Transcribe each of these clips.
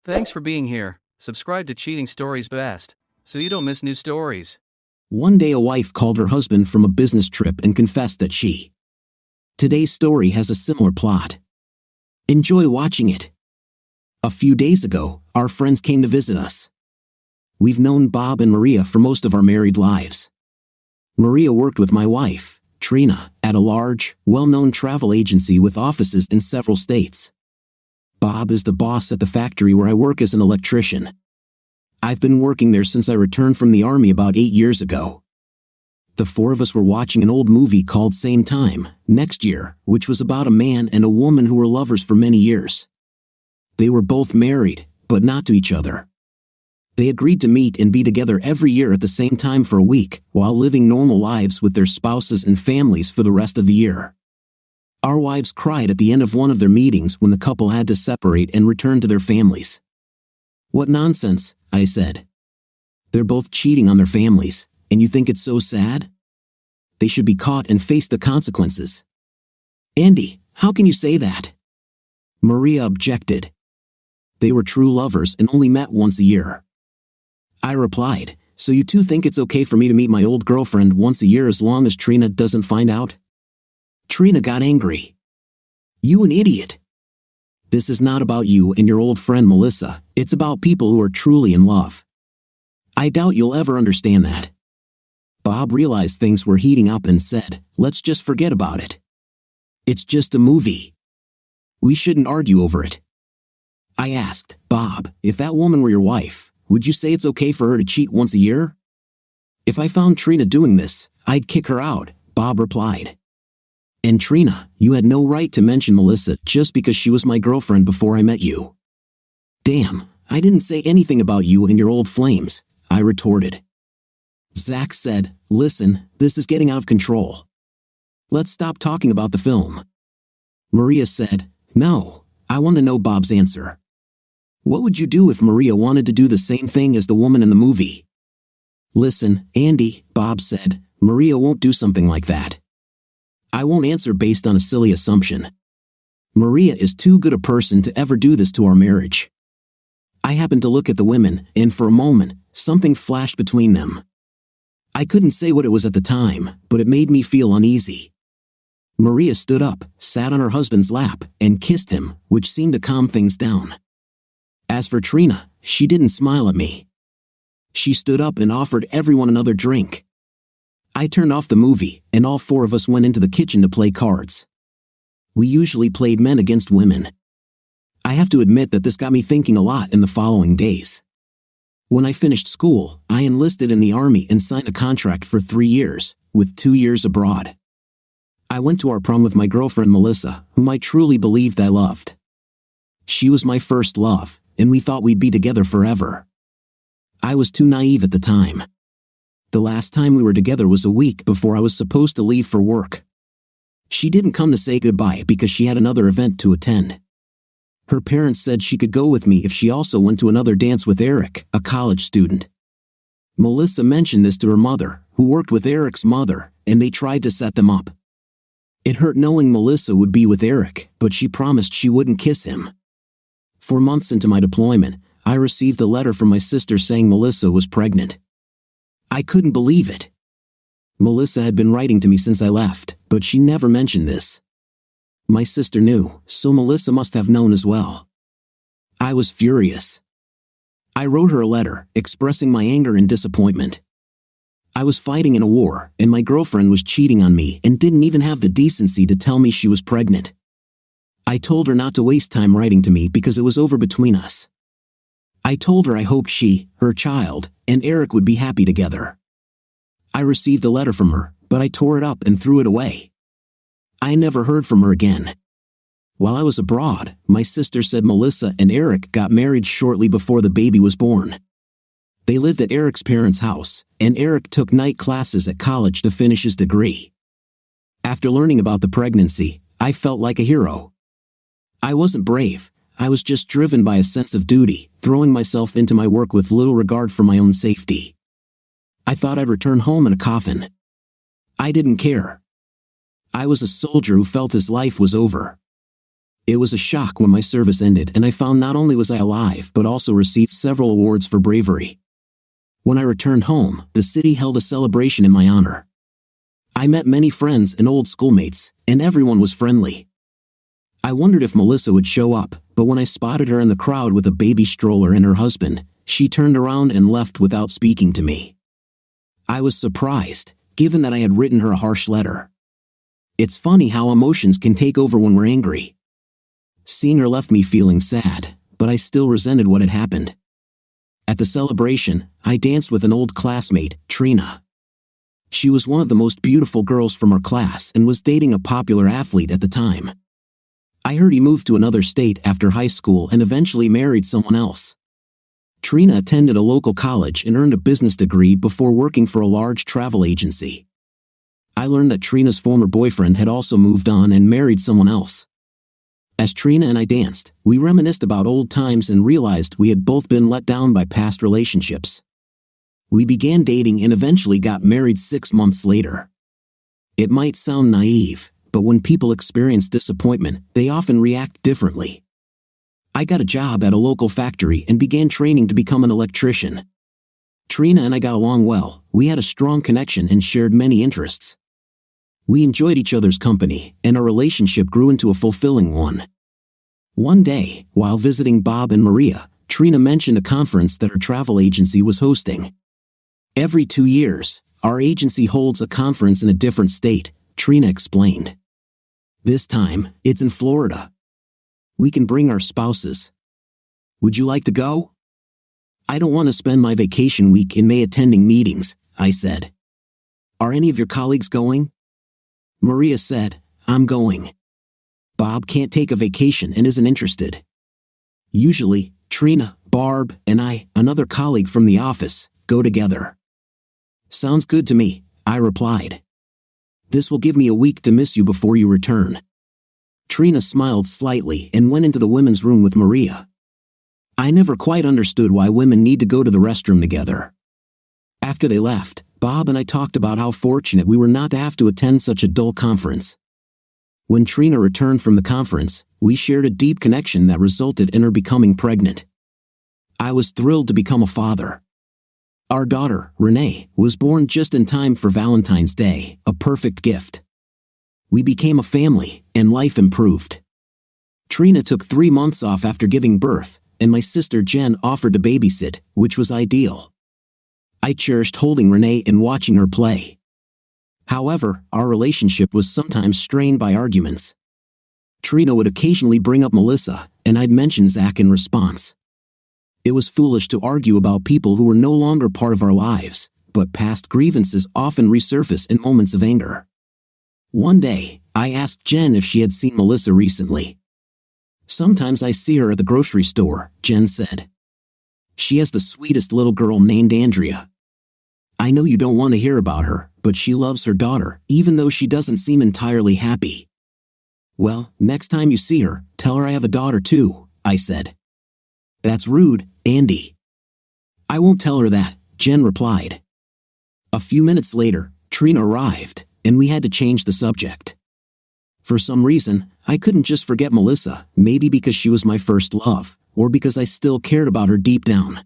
Thanks for being here. Subscribe to Cheating Stories Best, so you don't miss new stories. One day a wife called her husband from a business trip and confessed that she. Today's story has a similar plot. Enjoy watching it. A few days ago, our friends came to visit us. We've known Bob and Maria for most of our married lives. Maria worked with my wife, Trina, at a large, well-known travel agency with offices in several states. Bob is the boss at the factory where I work as an electrician. I've been working there since I returned from the army about 8 years ago. The four of us were watching an old movie called Same Time, Next Year, which was about a man and a woman who were lovers for many years. They were both married, but not to each other. They agreed to meet and be together every year at the same time for a week, while living normal lives with their spouses and families for the rest of the year. Our wives cried at the end of one of their meetings when the couple had to separate and return to their families. "What nonsense," I said. "They're both cheating on their families, and you think it's so sad? They should be caught and face the consequences." "Andy, how can you say that?" Maria objected. "They were true lovers and only met once a year." I replied, "So you two think it's okay for me to meet my old girlfriend once a year as long as Trina doesn't find out?" Trina got angry. "You an idiot. This is not about you and your old friend Melissa, it's about people who are truly in love. I doubt you'll ever understand that." Bob realized things were heating up and said, "Let's just forget about it. It's just a movie. We shouldn't argue over it." I asked, "Bob, if that woman were your wife, would you say it's okay for her to cheat once a year?" "If I found Trina doing this, I'd kick her out," Bob replied. "And Trina, you had no right to mention Melissa just because she was my girlfriend before I met you." "Damn, I didn't say anything about you and your old flames," I retorted. Zach said, "Listen, this is getting out of control. Let's stop talking about the film." Maria said, "No, I want to know Bob's answer. What would you do if Maria wanted to do the same thing as the woman in the movie?" "Listen, Andy," Bob said, "Maria won't do something like that. I won't answer based on a silly assumption. Maria is too good a person to ever do this to our marriage." I happened to look at the women, and for a moment, something flashed between them. I couldn't say what it was at the time, but it made me feel uneasy. Maria stood up, sat on her husband's lap, and kissed him, which seemed to calm things down. As for Trina, she didn't smile at me. She stood up and offered everyone another drink. I turned off the movie, and all four of us went into the kitchen to play cards. We usually played men against women. I have to admit that this got me thinking a lot in the following days. When I finished school, I enlisted in the army and signed a contract for 3 years, with 2 years abroad. I went to our prom with my girlfriend Melissa, whom I truly believed I loved. She was my first love, and we thought we'd be together forever. I was too naive at the time. The last time we were together was a week before I was supposed to leave for work. She didn't come to say goodbye because she had another event to attend. Her parents said she could go with me if she also went to another dance with Eric, a college student. Melissa mentioned this to her mother, who worked with Eric's mother, and they tried to set them up. It hurt knowing Melissa would be with Eric, but she promised she wouldn't kiss him. 4 months into my deployment, I received a letter from my sister saying Melissa was pregnant. I couldn't believe it. Melissa had been writing to me since I left, but she never mentioned this. My sister knew, so Melissa must have known as well. I was furious. I wrote her a letter, expressing my anger and disappointment. I was fighting in a war, and my girlfriend was cheating on me and didn't even have the decency to tell me she was pregnant. I told her not to waste time writing to me because it was over between us. I told her I hoped she, her child, and Eric would be happy together. I received a letter from her, but I tore it up and threw it away. I never heard from her again. While I was abroad, my sister said Melissa and Eric got married shortly before the baby was born. They lived at Eric's parents' house, and Eric took night classes at college to finish his degree. After learning about the pregnancy, I felt like a hero. I wasn't brave, I was just driven by a sense of duty, throwing myself into my work with little regard for my own safety. I thought I'd return home in a coffin. I didn't care. I was a soldier who felt his life was over. It was a shock when my service ended and I found not only was I alive but also received several awards for bravery. When I returned home, the city held a celebration in my honor. I met many friends and old schoolmates, and everyone was friendly. I wondered if Melissa would show up, but when I spotted her in the crowd with a baby stroller and her husband, she turned around and left without speaking to me. I was surprised, given that I had written her a harsh letter. It's funny how emotions can take over when we're angry. Seeing her left me feeling sad, but I still resented what had happened. At the celebration, I danced with an old classmate, Trina. She was one of the most beautiful girls from our class and was dating a popular athlete at the time. I heard he moved to another state after high school and eventually married someone else. Trina attended a local college and earned a business degree before working for a large travel agency. I learned that Trina's former boyfriend had also moved on and married someone else. As Trina and I danced, we reminisced about old times and realized we had both been let down by past relationships. We began dating and eventually got married 6 months later. It might sound naive, but when people experience disappointment, they often react differently. I got a job at a local factory and began training to become an electrician. Trina and I got along well, we had a strong connection and shared many interests. We enjoyed each other's company, and our relationship grew into a fulfilling one. One day, while visiting Bob and Maria, Trina mentioned a conference that her travel agency was hosting. Every 2 years, our agency holds a conference in a different state, Trina explained. This time, it's in Florida. We can bring our spouses. Would you like to go? I don't want to spend my vacation week in May attending meetings, I said. Are any of your colleagues going? Maria said, I'm going. Bob can't take a vacation and isn't interested. Usually, Trina, Barb, and I, another colleague from the office, go together. Sounds good to me, I replied. This will give me a week to miss you before you return. Trina smiled slightly and went into the women's room with Maria. I never quite understood why women need to go to the restroom together. After they left, Bob and I talked about how fortunate we were not to have to attend such a dull conference. When Trina returned from the conference, we shared a deep connection that resulted in her becoming pregnant. I was thrilled to become a father. Our daughter, Renee, was born just in time for Valentine's Day, a perfect gift. We became a family, and life improved. Trina took 3 months off after giving birth, and my sister Jen offered to babysit, which was ideal. I cherished holding Renee and watching her play. However, our relationship was sometimes strained by arguments. Trina would occasionally bring up Melissa, and I'd mention Zach in response. It was foolish to argue about people who were no longer part of our lives, but past grievances often resurface in moments of anger. One day, I asked Jen if she had seen Melissa recently. Sometimes I see her at the grocery store, Jen said. She has the sweetest little girl named Andrea. I know you don't want to hear about her, but she loves her daughter, even though she doesn't seem entirely happy. Well, next time you see her, tell her I have a daughter too, I said. That's rude, Andy. I won't tell her that, Jen replied. A few minutes later, Trina arrived, and we had to change the subject. For some reason, I couldn't just forget Melissa, maybe because she was my first love, or because I still cared about her deep down.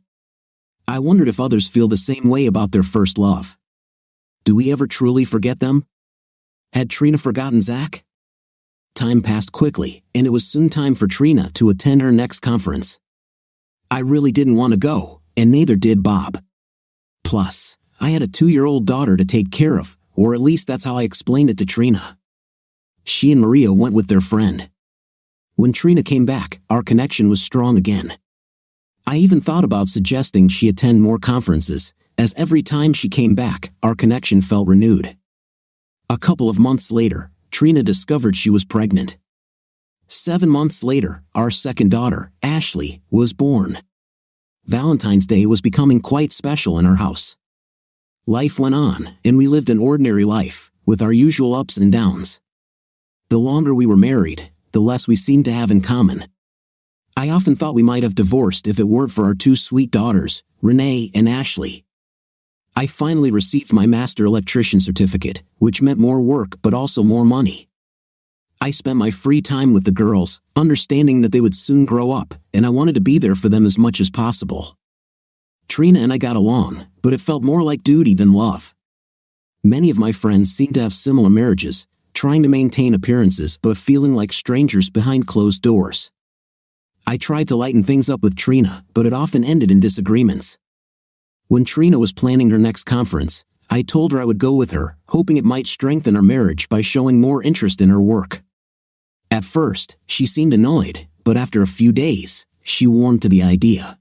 I wondered if others feel the same way about their first love. Do we ever truly forget them? Had Trina forgotten Zach? Time passed quickly, and it was soon time for Trina to attend her next conference. I really didn't want to go, and neither did Bob. Plus, I had a 2-year-old daughter to take care of, or at least that's how I explained it to Trina. She and Maria went with their friend. When Trina came back, our connection was strong again. I even thought about suggesting she attend more conferences, as every time she came back, our connection felt renewed. A couple of months later, Trina discovered she was pregnant. 7 months later, our second daughter, Ashley, was born. Valentine's Day was becoming quite special in our house. Life went on, and we lived an ordinary life, with our usual ups and downs. The longer we were married, the less we seemed to have in common. I often thought we might have divorced if it weren't for our 2 sweet daughters, Renee and Ashley. I finally received my master electrician certificate, which meant more work but also more money. I spent my free time with the girls, understanding that they would soon grow up, and I wanted to be there for them as much as possible. Trina and I got along, but it felt more like duty than love. Many of my friends seemed to have similar marriages, trying to maintain appearances but feeling like strangers behind closed doors. I tried to lighten things up with Trina, but it often ended in disagreements. When Trina was planning her next conference, I told her I would go with her, hoping it might strengthen our marriage by showing more interest in her work. At first, she seemed annoyed, but after a few days, she warmed to the idea.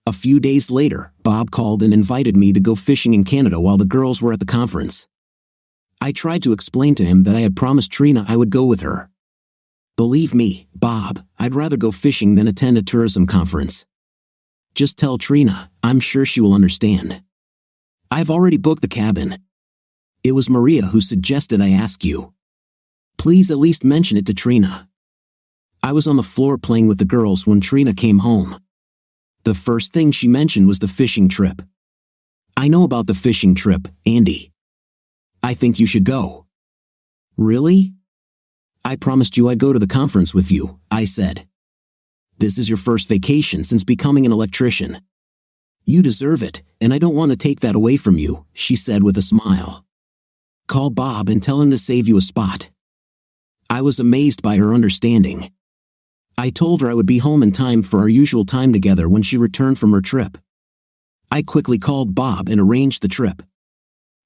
A few days later, Bob called and invited me to go fishing in Canada while the girls were at the conference. I tried to explain to him that I had promised Trina I would go with her. Believe me, Bob, I'd rather go fishing than attend a tourism conference. Just tell Trina, I'm sure she will understand. I've already booked the cabin. It was Maria who suggested I ask you. Please at least mention it to Trina. I was on the floor playing with the girls when Trina came home. The first thing she mentioned was the fishing trip. I know about the fishing trip, Andy. I think you should go. Really? I promised you I'd go to the conference with you, I said. This is your first vacation since becoming an electrician. You deserve it, and I don't want to take that away from you, she said with a smile. Call Bob and tell him to save you a spot. I was amazed by her understanding. I told her I would be home in time for our usual time together when she returned from her trip. I quickly called Bob and arranged the trip.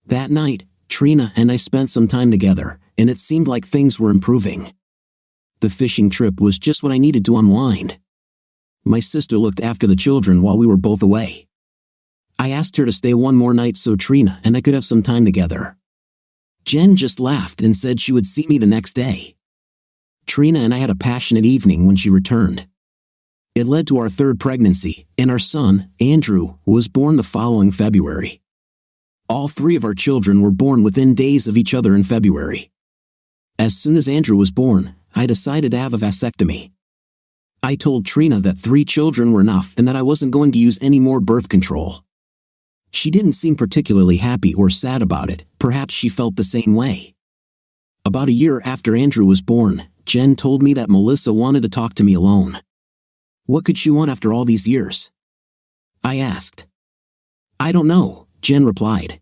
That night, Trina and I spent some time together, and it seemed like things were improving. The fishing trip was just what I needed to unwind. My sister looked after the children while we were both away. I asked her to stay one more night so Trina and I could have some time together. Jen just laughed and said she would see me the next day. Trina and I had a passionate evening when she returned. It led to our third pregnancy, and our son, Andrew, was born the following February. All three of our children were born within days of each other in February. As soon as Andrew was born, I decided to have a vasectomy. I told Trina that 3 children were enough and that I wasn't going to use any more birth control. She didn't seem particularly happy or sad about it, perhaps she felt the same way. About a year after Andrew was born, Jen told me that Melissa wanted to talk to me alone. What could she want after all these years? I asked. I don't know, Jen replied.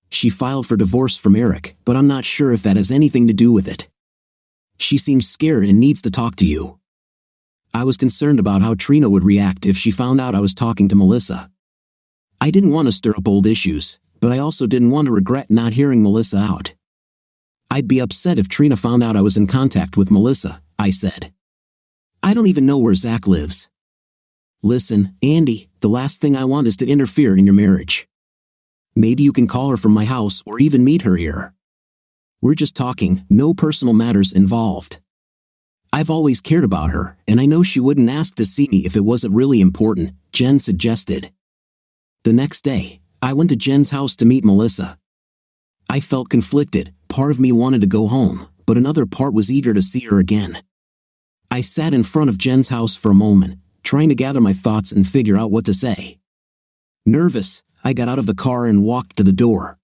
She filed for divorce from Eric, but I'm not sure if that has anything to do with it. She seems scared and needs to talk to you. I was concerned about how Trina would react if she found out I was talking to Melissa. I didn't want to stir up old issues, but I also didn't want to regret not hearing Melissa out. I'd be upset if Trina found out I was in contact with Melissa, I said. I don't even know where Zach lives. Listen, Andy, the last thing I want is to interfere in your marriage. Maybe you can call her from my house or even meet her here. We're just talking, no personal matters involved. I've always cared about her, and I know she wouldn't ask to see me if it wasn't really important, Jen suggested. The next day, I went to Jen's house to meet Melissa. I felt conflicted. Part of me wanted to go home, but another part was eager to see her again. I sat in front of Jen's house for a moment, trying to gather my thoughts and figure out what to say. Nervous, I got out of the car and walked to the door.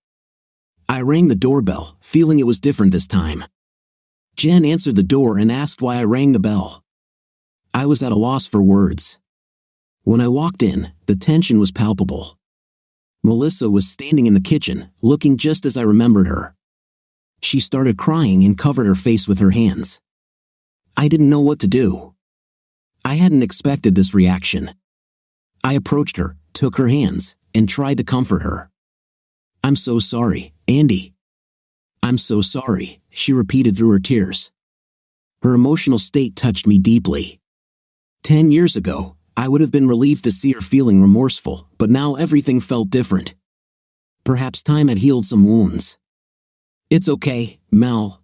I rang the doorbell, feeling it was different this time. Jen answered the door and asked why I rang the bell. I was at a loss for words. When I walked in, the tension was palpable. Melissa was standing in the kitchen, looking just as I remembered her. She started crying and covered her face with her hands. I didn't know what to do. I hadn't expected this reaction. I approached her, took her hands, and tried to comfort her. I'm so sorry, Andy. I'm so sorry, she repeated through her tears. Her emotional state touched me deeply. 10 years ago, I would have been relieved to see her feeling remorseful, but now everything felt different. Perhaps time had healed some wounds. It's okay, Mel.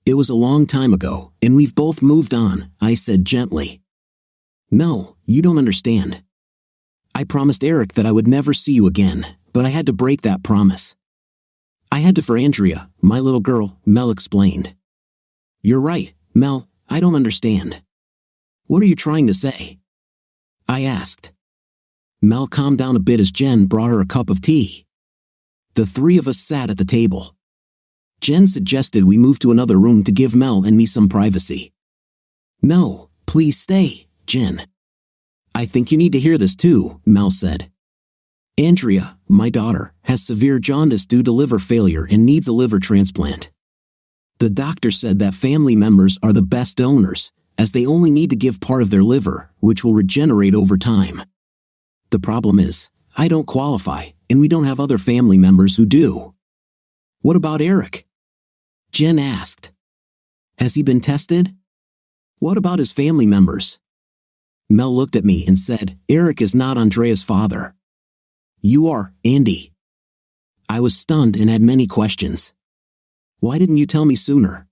It was a long time ago, and we've both moved on, I said gently. No, you don't understand. I promised Eric that I would never see you again, but I had to break that promise. I had to for Andrea, my little girl, Mel explained. You're right, Mel, I don't understand. What are you trying to say? I asked. Mel calmed down a bit as Jen brought her a cup of tea. The 3 of us sat at the table. Jen suggested we move to another room to give Mel and me some privacy. No, please stay, Jen. I think you need to hear this too, Mel said. Andrea, my daughter, has severe jaundice due to liver failure and needs a liver transplant. The doctor said that family members are the best donors, as they only need to give part of their liver, which will regenerate over time. The problem is, I don't qualify, and we don't have other family members who do. What about Eric? Jen asked. Has he been tested? What about his family members? Mel looked at me and said, Eric is not Andrea's father. You are, Andy. I was stunned and had many questions. Why didn't you tell me sooner?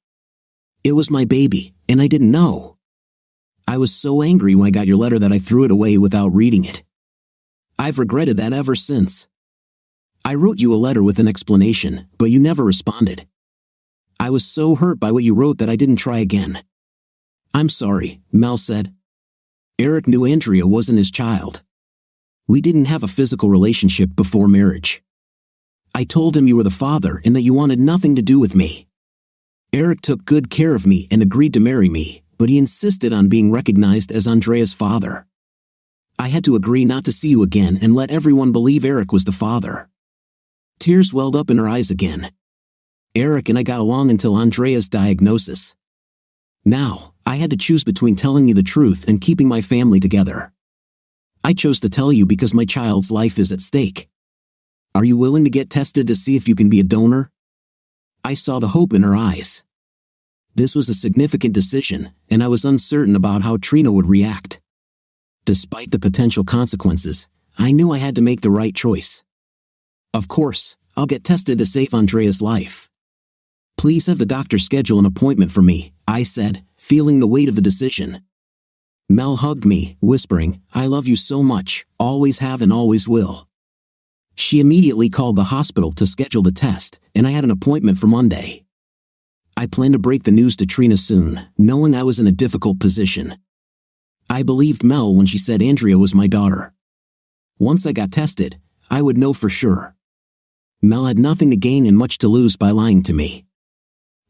It was my baby, and I didn't know. I was so angry when I got your letter that I threw it away without reading it. I've regretted that ever since. I wrote you a letter with an explanation, but you never responded. I was so hurt by what you wrote that I didn't try again. I'm sorry, Mel said. Eric knew Andrea wasn't his child. We didn't have a physical relationship before marriage. I told him you were the father and that you wanted nothing to do with me. Eric took good care of me and agreed to marry me, but he insisted on being recognized as Andrea's father. I had to agree not to see you again and let everyone believe Eric was the father. Tears welled up in her eyes again. Eric and I got along until Andrea's diagnosis. Now, I had to choose between telling you the truth and keeping my family together. I chose to tell you because my child's life is at stake. Are you willing to get tested to see if you can be a donor? I saw the hope in her eyes. This was a significant decision, and I was uncertain about how Trina would react. Despite the potential consequences, I knew I had to make the right choice. Of course, I'll get tested to save Andrea's life. Please have the doctor schedule an appointment for me, I said, feeling the weight of the decision. Mel hugged me, whispering, I love you so much, always have and always will. She immediately called the hospital to schedule the test, and I had an appointment for Monday. I planned to break the news to Trina soon, knowing I was in a difficult position. I believed Mel when she said Andrea was my daughter. Once I got tested, I would know for sure. Mel had nothing to gain and much to lose by lying to me.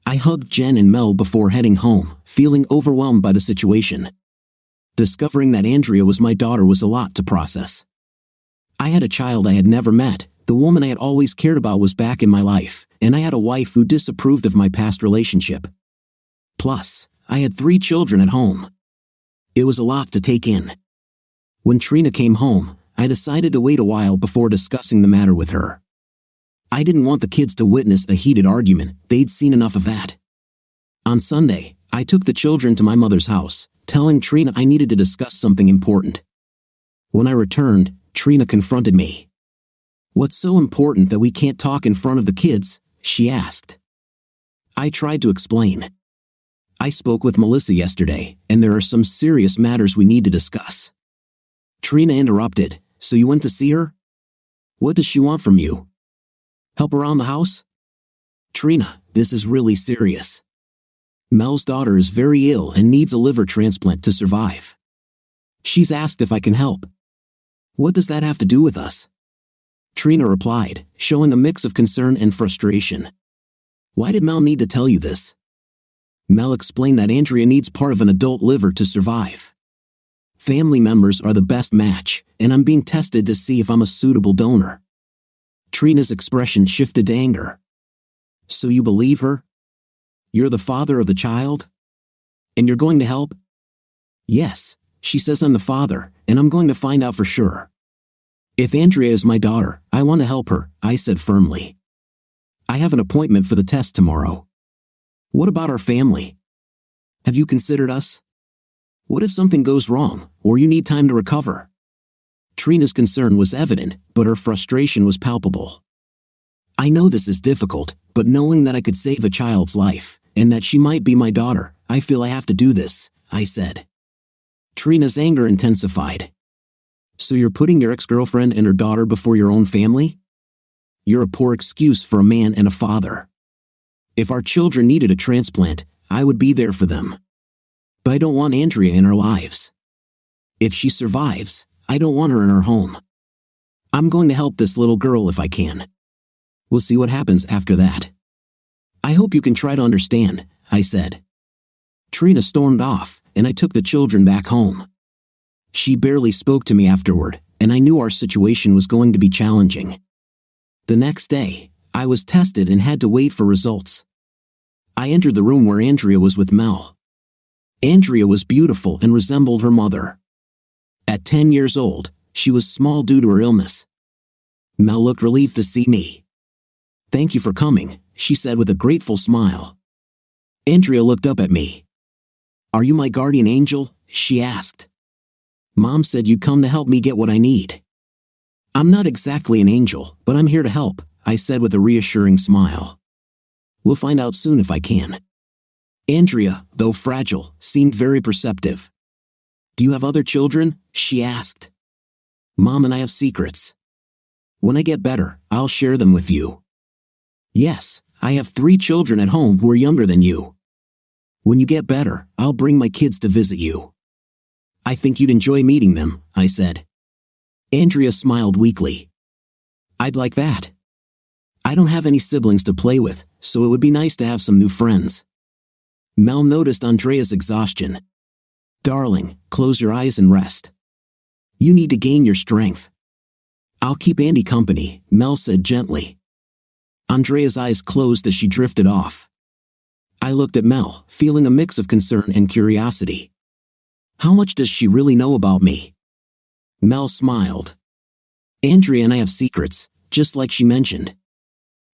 I hugged Jen and Mel before heading home, feeling overwhelmed by the situation. Discovering that Andrea was my daughter was a lot to process. I had a child I had never met, the woman I had always cared about was back in my life, and I had a wife who disapproved of my past relationship. Plus, I had 3 children at home. It was a lot to take in. When Trina came home, I decided to wait a while before discussing the matter with her. I didn't want the kids to witness a heated argument, they'd seen enough of that. On Sunday, I took the children to my mother's house, telling Trina I needed to discuss something important. When I returned, Trina confronted me. What's so important that we can't talk in front of the kids? She asked. I tried to explain. I spoke with Melissa yesterday, and there are some serious matters we need to discuss. Trina interrupted, so you went to see her? What does she want from you? Help around the house? Trina, this is really serious. Mel's daughter is very ill and needs a liver transplant to survive. She's asked if I can help. What does that have to do with us? Trina replied, showing a mix of concern and frustration. Why did Mel need to tell you this? Mel explained that Andrea needs part of an adult liver to survive. Family members are the best match, and I'm being tested to see if I'm a suitable donor. Trina's expression shifted to anger. So you believe her? You're the father of the child? And you're going to help? Yes, she says I'm the father, and I'm going to find out for sure. If Andrea is my daughter, I want to help her, I said firmly. I have an appointment for the test tomorrow. What about our family? Have you considered us? What if something goes wrong, or you need time to recover? Trina's concern was evident, but her frustration was palpable. I know this is difficult, but knowing that I could save a child's life, and that she might be my daughter, I feel I have to do this, I said. Trina's anger intensified. So you're putting your ex-girlfriend and her daughter before your own family? You're a poor excuse for a man and a father. If our children needed a transplant, I would be there for them. But I don't want Andrea in our lives. If she survives, I don't want her in our home. I'm going to help this little girl if I can. We'll see what happens after that. I hope you can try to understand, I said. Trina stormed off, and I took the children back home. She barely spoke to me afterward, and I knew our situation was going to be challenging. The next day, I was tested and had to wait for results. I entered the room where Andrea was with Mel. Andrea was beautiful and resembled her mother. At 10 years old, she was small due to her illness. Mel looked relieved to see me. "Thank you for coming," she said with a grateful smile. Andrea looked up at me. "Are you my guardian angel?" she asked. "Mom said you'd come to help me get what I need." "I'm not exactly an angel, but I'm here to help," I said with a reassuring smile. "We'll find out soon if I can." Andrea, though fragile, seemed very perceptive. "Do you have other children?" she asked. "Mom and I have secrets. When I get better, I'll share them with you." "Yes, I have 3 children at home who are younger than you. When you get better, I'll bring my kids to visit you." "I think you'd enjoy meeting them," I said. Andrea smiled weakly. "I'd like that. I don't have any siblings to play with, so it would be nice to have some new friends." Mel noticed Andrea's exhaustion. "Darling, close your eyes and rest. You need to gain your strength." "I'll keep Andy company," Mel said gently. Andrea's eyes closed as she drifted off. I looked at Mel, feeling a mix of concern and curiosity. How much does she really know about me? Mel smiled. "Andrea and I have secrets, just like she mentioned.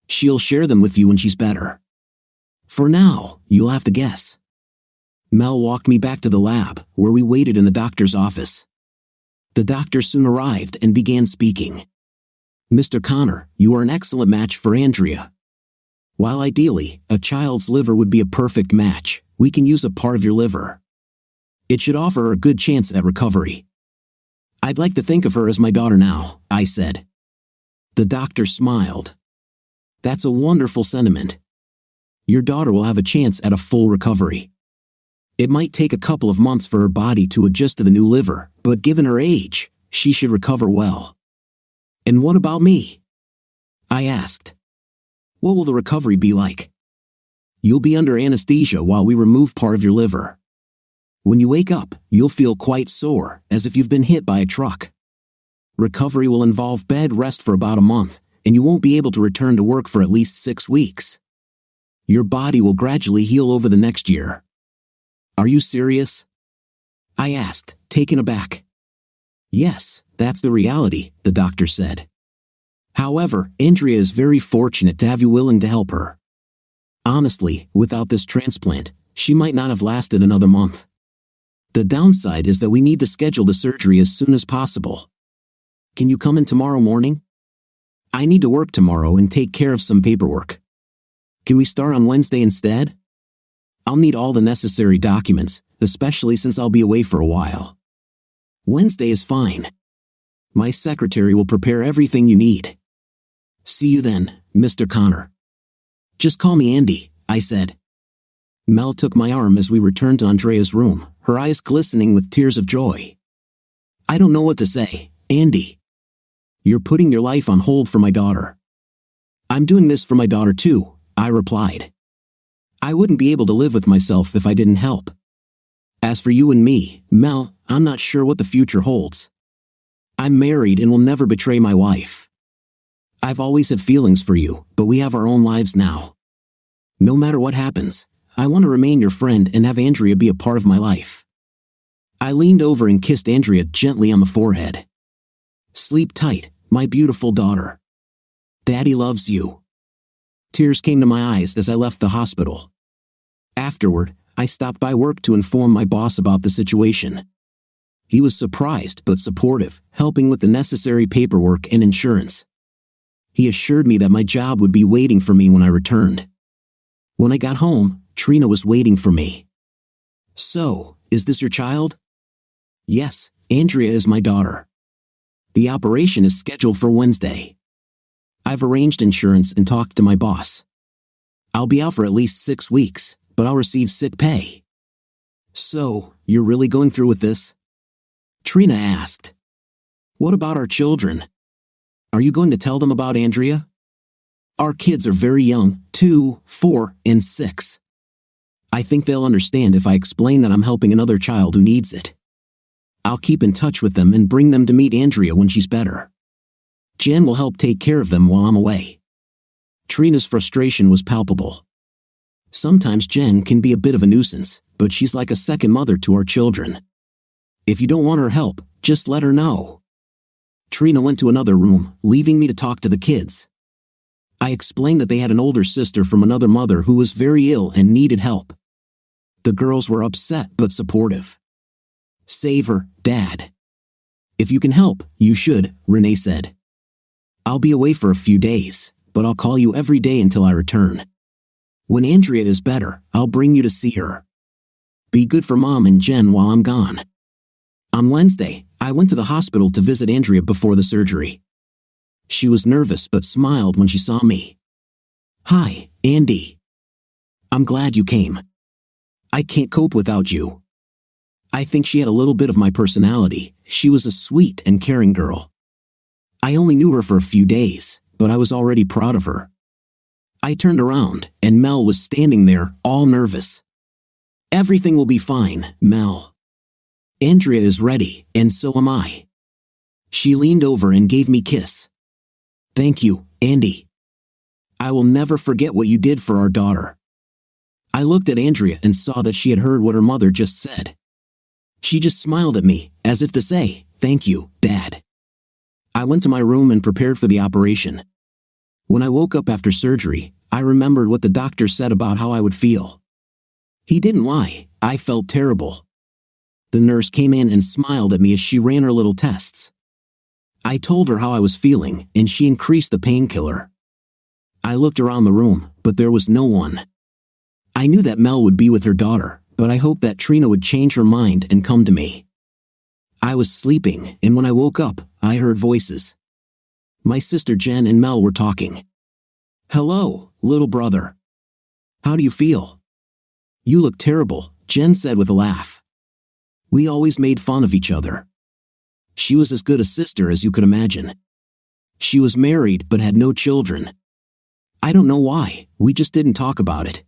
She'll share them with you when she's better. For now, you'll have to guess." Mel walked me back to the lab, where we waited in the doctor's office. The doctor soon arrived and began speaking. "Mr. Connor, you are an excellent match for Andrea. While ideally, a child's liver would be a perfect match, we can use a part of your liver. It should offer her a good chance at recovery." "I'd like to think of her as my daughter now," I said. The doctor smiled. "That's a wonderful sentiment. Your daughter will have a chance at a full recovery. It might take a couple of months for her body to adjust to the new liver, but given her age, she should recover well." "And what about me?" I asked. "What will the recovery be like?" "You'll be under anesthesia while we remove part of your liver. When you wake up, you'll feel quite sore, as if you've been hit by a truck. Recovery will involve bed rest for about a month, and you won't be able to return to work for at least 6 weeks. Your body will gradually heal over the next year." "Are you serious?" I asked, taken aback. "Yes, that's the reality," the doctor said. "However, Andrea is very fortunate to have you willing to help her. Honestly, without this transplant, she might not have lasted another month. The downside is that we need to schedule the surgery as soon as possible. Can you come in tomorrow morning? I need to work tomorrow and take care of some paperwork. Can we start on Wednesday instead? I'll need all the necessary documents, especially since I'll be away for a while." "Wednesday is fine. My secretary will prepare everything you need. See you then, Mr. Connor." "Just call me Andy," I said. Mel took my arm as we returned to Andrea's room, her eyes glistening with tears of joy. "I don't know what to say, Andy. You're putting your life on hold for my daughter." "I'm doing this for my daughter too," I replied. "I wouldn't be able to live with myself if I didn't help. As for you and me, Mel, I'm not sure what the future holds. I'm married and will never betray my wife. I've always had feelings for you, but we have our own lives now. No matter what happens, I want to remain your friend and have Andrea be a part of my life." I leaned over and kissed Andrea gently on the forehead. "Sleep tight, my beautiful daughter. Daddy loves you." Tears came to my eyes as I left the hospital. Afterward, I stopped by work to inform my boss about the situation. He was surprised but supportive, helping with the necessary paperwork and insurance. He assured me that my job would be waiting for me when I returned. When I got home, Trina was waiting for me. "So, is this your child?" "Yes, Andrea is my daughter. The operation is scheduled for Wednesday. I've arranged insurance and talked to my boss. I'll be out for at least 6 weeks, but I'll receive sick pay." "So, you're really going through with this?" Trina asked. "What about our children? Are you going to tell them about Andrea?" "Our kids are very young, 2, 4, and 6. I think they'll understand if I explain that I'm helping another child who needs it. I'll keep in touch with them and bring them to meet Andrea when she's better. Jen will help take care of them while I'm away. Trina's frustration was palpable. Sometimes Jen can be a bit of a nuisance, but she's like a second mother to our children. If you don't want her help, just let her know. Trina went to another room, leaving me to talk to the kids. I explained that they had an older sister from another mother who was very ill and needed help. The girls were upset but supportive. "Save her, Dad." "If you can help, you should," Renee said. "I'll be away for a few days, but I'll call you every day until I return. When Andrea is better, I'll bring you to see her. Be good for Mom and Jen while I'm gone." On Wednesday, I went to the hospital to visit Andrea before the surgery. She was nervous but smiled when she saw me. "Hi, Andy. I'm glad you came. I can't cope without you." I think she had a little bit of my personality. She was a sweet and caring girl. I only knew her for a few days, but I was already proud of her. I turned around, and Mel was standing there, all nervous. "Everything will be fine, Mel. Andrea is ready, and so am I." She leaned over and gave me a kiss. "Thank you, Andy. I will never forget what you did for our daughter." I looked at Andrea and saw that she had heard what her mother just said. She just smiled at me, as if to say, "Thank you, Dad." I went to my room and prepared for the operation. When I woke up after surgery, I remembered what the doctor said about how I would feel. He didn't lie. I felt terrible. The nurse came in and smiled at me as she ran her little tests. I told her how I was feeling, and she increased the painkiller. I looked around the room, but there was no one. I knew that Mel would be with her daughter, but I hoped that Trina would change her mind and come to me. I was sleeping, and when I woke up, I heard voices. My sister Jen and Mel were talking. "Hello, little brother. How do you feel?" "You look terrible," Jen said with a laugh. We always made fun of each other. She was as good a sister as you could imagine. She was married but had no children. I don't know why, we just didn't talk about it.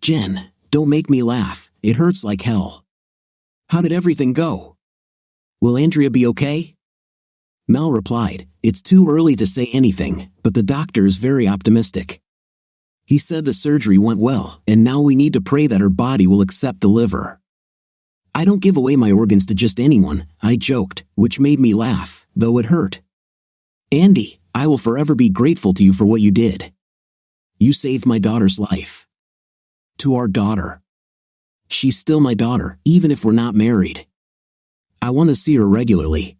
"Jen, don't make me laugh, it hurts like hell. How did everything go? Will Andrea be okay?" Mel replied, "It's too early to say anything, but the doctor is very optimistic. He said the surgery went well, and now we need to pray that her body will accept the liver." "I don't give away my organs to just anyone," I joked, which made me laugh, though it hurt. "Andy, I will forever be grateful to you for what you did. You saved my daughter's life." To our daughter. She's still my daughter, even if we're not married. I want to see her regularly.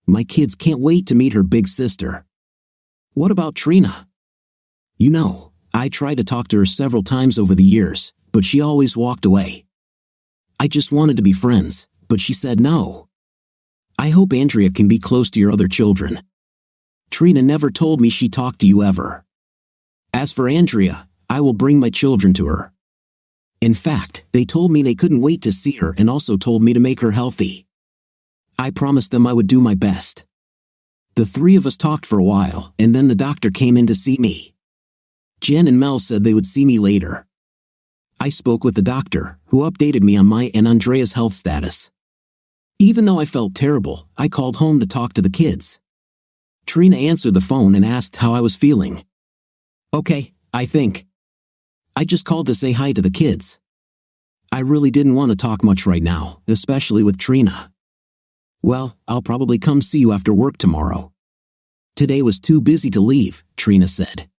My kids can't wait to meet her big sister. What about Trina? You know, I tried to talk to her several times over the years, but she always walked away. I just wanted to be friends, but she said no. I hope Andrea can be close to your other children. Trina never told me she talked to you ever. As for Andrea, I will bring my children to her. In fact, they told me they couldn't wait to see her and also told me to make her healthy. I promised them I would do my best. The three of us talked for a while, and then the doctor came in to see me. Jen and Mel said they would see me later. I spoke with the doctor, who updated me on my and Andrea's health status. Even though I felt terrible, I called home to talk to the kids. Trina answered the phone and asked how I was feeling. "Okay, I think. I just called to say hi to the kids. I really didn't want to talk much right now, especially with Trina." "Well, I'll probably come see you after work tomorrow." "Today was too busy to leave," Trina said.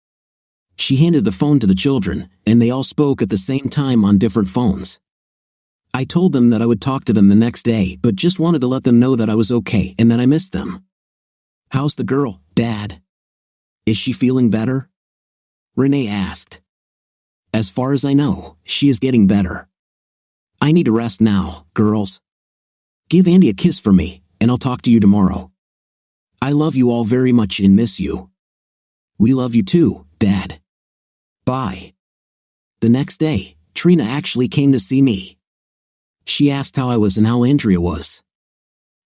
She handed the phone to the children, and they all spoke at the same time on different phones. I told them that I would talk to them the next day, but just wanted to let them know that I was okay and that I missed them. "How's the girl, Dad? Is she feeling better?" Renee asked. "As far as I know, she is getting better. I need to rest now, girls. Give Andy a kiss for me, and I'll talk to you tomorrow. I love you all very much and miss you." "We love you too, Dad. Bye." The next day, Trina actually came to see me. She asked how I was and how Andrea was.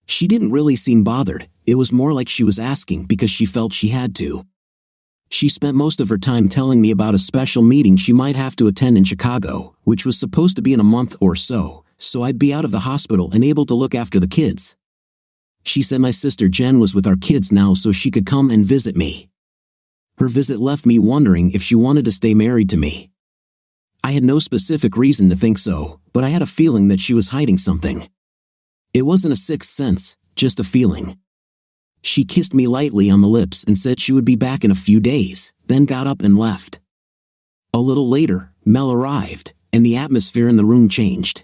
She didn't really seem bothered, it was more like she was asking because she felt she had to. She spent most of her time telling me about a special meeting she might have to attend in Chicago, which was supposed to be in a month or so I'd be out of the hospital and able to look after the kids. She said my sister Jen was with our kids now so she could come and visit me. Her visit left me wondering if she wanted to stay married to me. I had no specific reason to think so, but I had a feeling that she was hiding something. It wasn't a sixth sense, just a feeling. She kissed me lightly on the lips and said she would be back in a few days, then got up and left. A little later, Mel arrived, and the atmosphere in the room changed.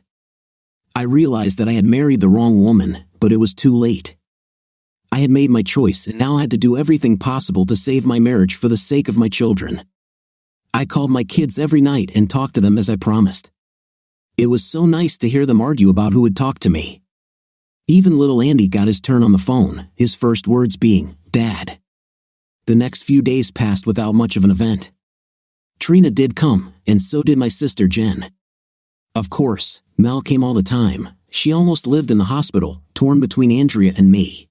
I realized that I had married the wrong woman, but it was too late. I had made my choice and now had to do everything possible to save my marriage for the sake of my children. I called my kids every night and talked to them as I promised. It was so nice to hear them argue about who would talk to me. Even little Andy got his turn on the phone, his first words being, "Dad." The next few days passed without much of an event. Trina did come, and so did my sister Jen. Of course, Mel came all the time. She almost lived in the hospital, torn between Andrea and me.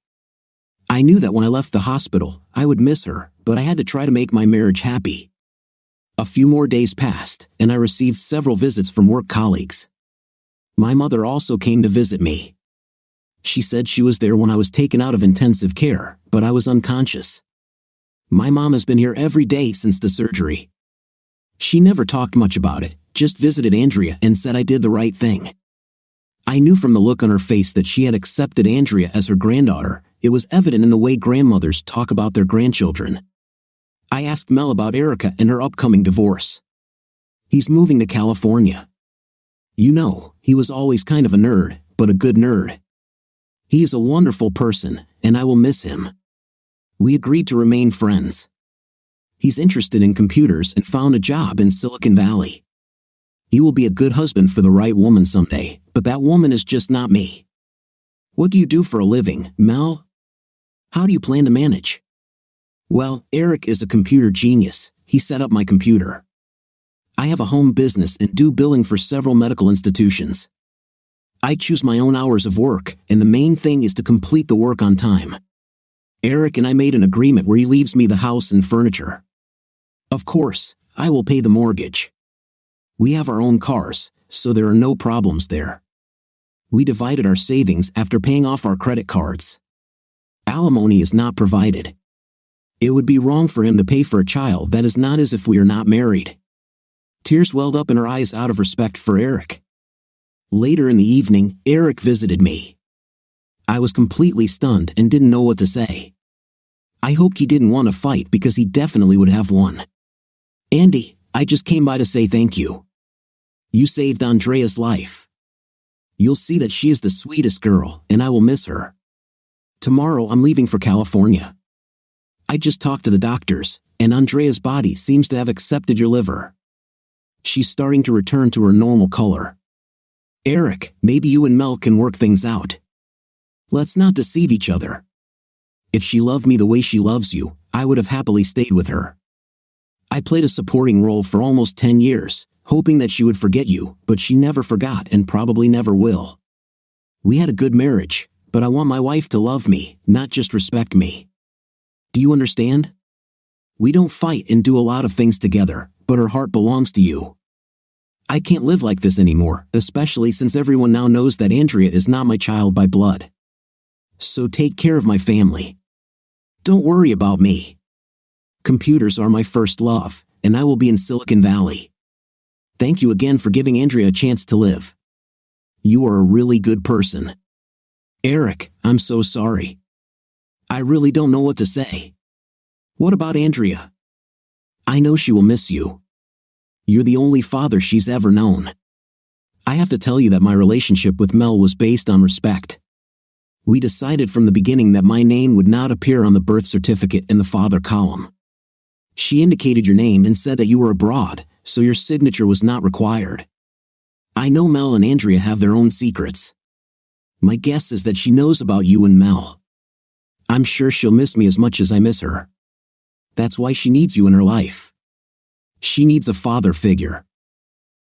I knew that when I left the hospital, I would miss her, but I had to try to make my marriage happy. A few more days passed, and I received several visits from work colleagues. My mother also came to visit me. She said she was there when I was taken out of intensive care, but I was unconscious. My mom has been here every day since the surgery. She never talked much about it, just visited Andrea and said I did the right thing. I knew from the look on her face that she had accepted Andrea as her granddaughter. It was evident in the way grandmothers talk about their grandchildren. I asked Mel about Erica and her upcoming divorce. He's moving to California. You know, he was always kind of a nerd, but a good nerd. He is a wonderful person, and I will miss him. We agreed to remain friends. He's interested in computers and found a job in Silicon Valley. He will be a good husband for the right woman someday, but that woman is just not me. What do you do for a living, Mel? How do you plan to manage? Well, Eric is a computer genius. He set up my computer. I have a home business and do billing for several medical institutions. I choose my own hours of work, and the main thing is to complete the work on time. Eric and I made an agreement where he leaves me the house and furniture. Of course, I will pay the mortgage. We have our own cars, so there are no problems there. We divided our savings after paying off our credit cards. Alimony is not provided. It would be wrong for him to pay for a child that is not his if we are not married. Tears welled up in her eyes out of respect for Eric. Later in the evening, Eric visited me. I was completely stunned and didn't know what to say. I hoped he didn't want to fight because he definitely would have won. "Andy, I just came by to say thank you. You saved Andrea's life. You'll see that she is the sweetest girl, and I will miss her. Tomorrow I'm leaving for California. I just talked to the doctors, and Andrea's body seems to have accepted your liver. She's starting to return to her normal color. Eric, maybe you and Mel can work things out. Let's not deceive each other. If she loved me the way she loves you, I would have happily stayed with her. I played a supporting role for almost 10 years, hoping that she would forget you, but she never forgot and probably never will. We had a good marriage, but I want my wife to love me, not just respect me. Do you understand? We don't fight and do a lot of things together, but her heart belongs to you. I can't live like this anymore, especially since everyone now knows that Andrea is not my child by blood. So take care of my family. Don't worry about me. Computers are my first love, and I will be in Silicon Valley. Thank you again for giving Andrea a chance to live. You are a really good person. Eric, I'm so sorry. I really don't know what to say. What about Andrea? I know she will miss you. You're the only father she's ever known. I have to tell you that my relationship with Mel was based on respect. We decided from the beginning that my name would not appear on the birth certificate in the father column. She indicated your name and said that you were abroad, so your signature was not required. I know Mel and Andrea have their own secrets. My guess is that she knows about you and Mel. I'm sure she'll miss me as much as I miss her. That's why she needs you in her life. She needs a father figure.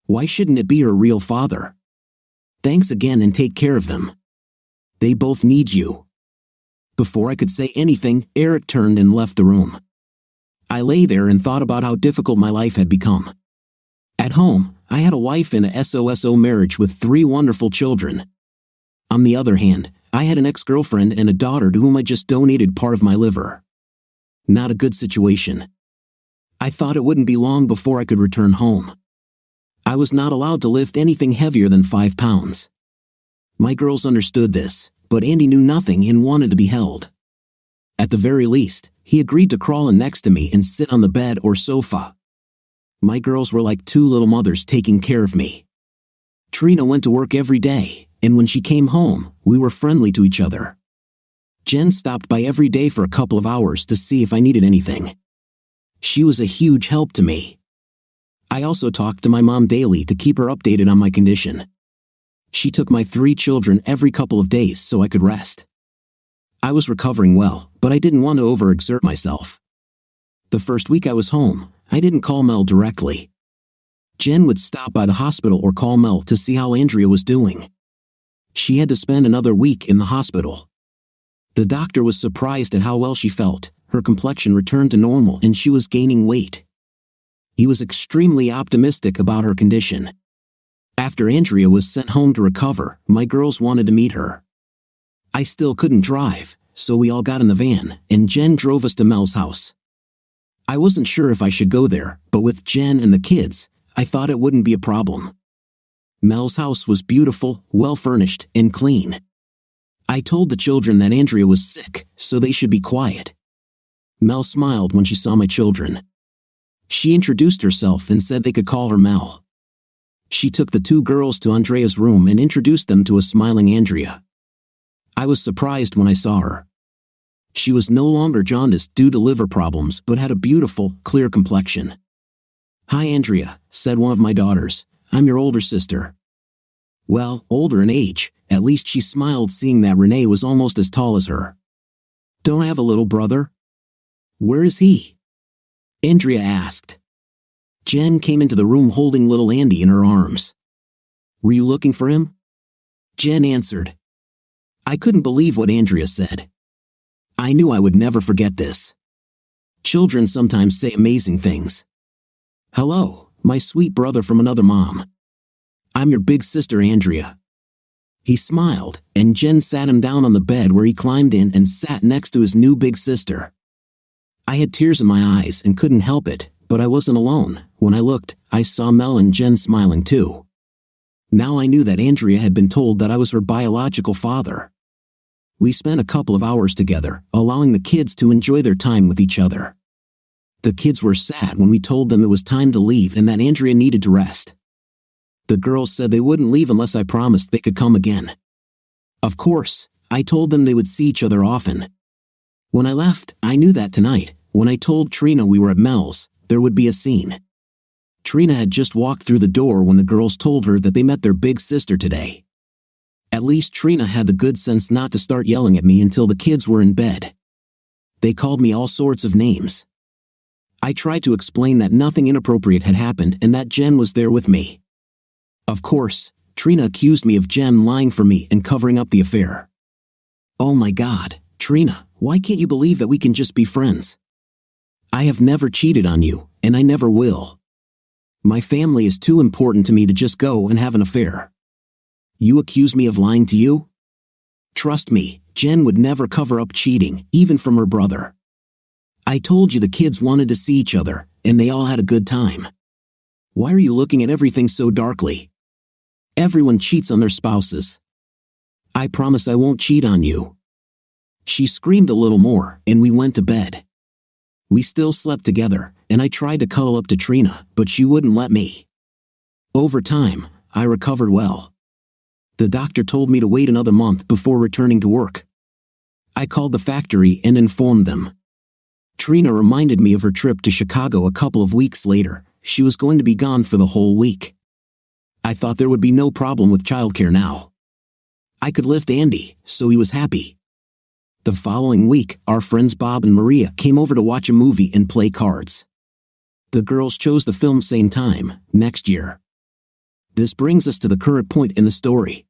Why shouldn't it be her real father? Thanks again and take care of them. They both need you. Before I could say anything, Eric turned and left the room. I lay there and thought about how difficult my life had become. At home, I had a wife in a SOSO marriage with 3 wonderful children. On the other hand, I had an ex-girlfriend and a daughter to whom I just donated part of my liver. Not a good situation. I thought it wouldn't be long before I could return home. I was not allowed to lift anything heavier than 5 pounds. My girls understood this, but Andy knew nothing and wanted to be held. At the very least, he agreed to crawl in next to me and sit on the bed or sofa. My girls were like 2 little mothers taking care of me. Trina went to work every day, and when she came home, we were friendly to each other. Jen stopped by every day for a couple of hours to see if I needed anything. She was a huge help to me. I also talked to my mom daily to keep her updated on my condition. She took my 3 children every couple of days so I could rest. I was recovering well, but I didn't want to overexert myself. The first week I was home, I didn't call Mel directly. Jen would stop by the hospital or call Mel to see how Andrea was doing. She had to spend another week in the hospital. The doctor was surprised at how well she felt. Her complexion returned to normal and she was gaining weight. He was extremely optimistic about her condition. After Andrea was sent home to recover, my girls wanted to meet her. I still couldn't drive, so we all got in the van, and Jen drove us to Mel's house. I wasn't sure if I should go there, but with Jen and the kids, I thought it wouldn't be a problem. Mel's house was beautiful, well-furnished, and clean. I told the children that Andrea was sick, so they should be quiet. Mel smiled when she saw my children. She introduced herself and said they could call her Mel. She took the 2 girls to Andrea's room and introduced them to a smiling Andrea. I was surprised when I saw her. She was no longer jaundiced due to liver problems but had a beautiful, clear complexion. "Hi Andrea," said one of my daughters. "I'm your older sister." Well, older in age, at least she smiled seeing that Renee was almost as tall as her. "Don't I have a little brother?" "Where is he?" Andrea asked. Jen came into the room holding little Andy in her arms. "Were you looking for him?" Jen answered. I couldn't believe what Andrea said. I knew I would never forget this. Children sometimes say amazing things. "Hello, my sweet brother from another mom. I'm your big sister Andrea." He smiled, and Jen sat him down on the bed where he climbed in and sat next to his new big sister. I had tears in my eyes and couldn't help it, but I wasn't alone. When I looked, I saw Mel and Jen smiling too. Now I knew that Andrea had been told that I was her biological father. We spent a couple of hours together, allowing the kids to enjoy their time with each other. The kids were sad when we told them it was time to leave and that Andrea needed to rest. The girls said they wouldn't leave unless I promised they could come again. Of course, I told them they would see each other often. When I left, I knew that tonight, when I told Trina we were at Mel's, there would be a scene. Trina had just walked through the door when the girls told her that they met their big sister today. At least Trina had the good sense not to start yelling at me until the kids were in bed. They called me all sorts of names. I tried to explain that nothing inappropriate had happened and that Jen was there with me. Of course, Trina accused me of Jen lying for me and covering up the affair. "Oh my God, Trina, why can't you believe that we can just be friends? I have never cheated on you, and I never will. My family is too important to me to just go and have an affair. You accuse me of lying to you? Trust me, Jen would never cover up cheating, even from her brother. I told you the kids wanted to see each other, and they all had a good time. Why are you looking at everything so darkly? Everyone cheats on their spouses. I promise I won't cheat on you." She screamed a little more, and we went to bed. We still slept together, and I tried to cuddle up to Trina, but she wouldn't let me. Over time, I recovered well. The doctor told me to wait another month before returning to work. I called the factory and informed them. Trina reminded me of her trip to Chicago a couple of weeks later. She was going to be gone for the whole week. I thought there would be no problem with childcare now. I could lift Andy, so he was happy. The following week, our friends Bob and Maria came over to watch a movie and play cards. The girls chose the film same time, next year. This brings us to the current point in the story.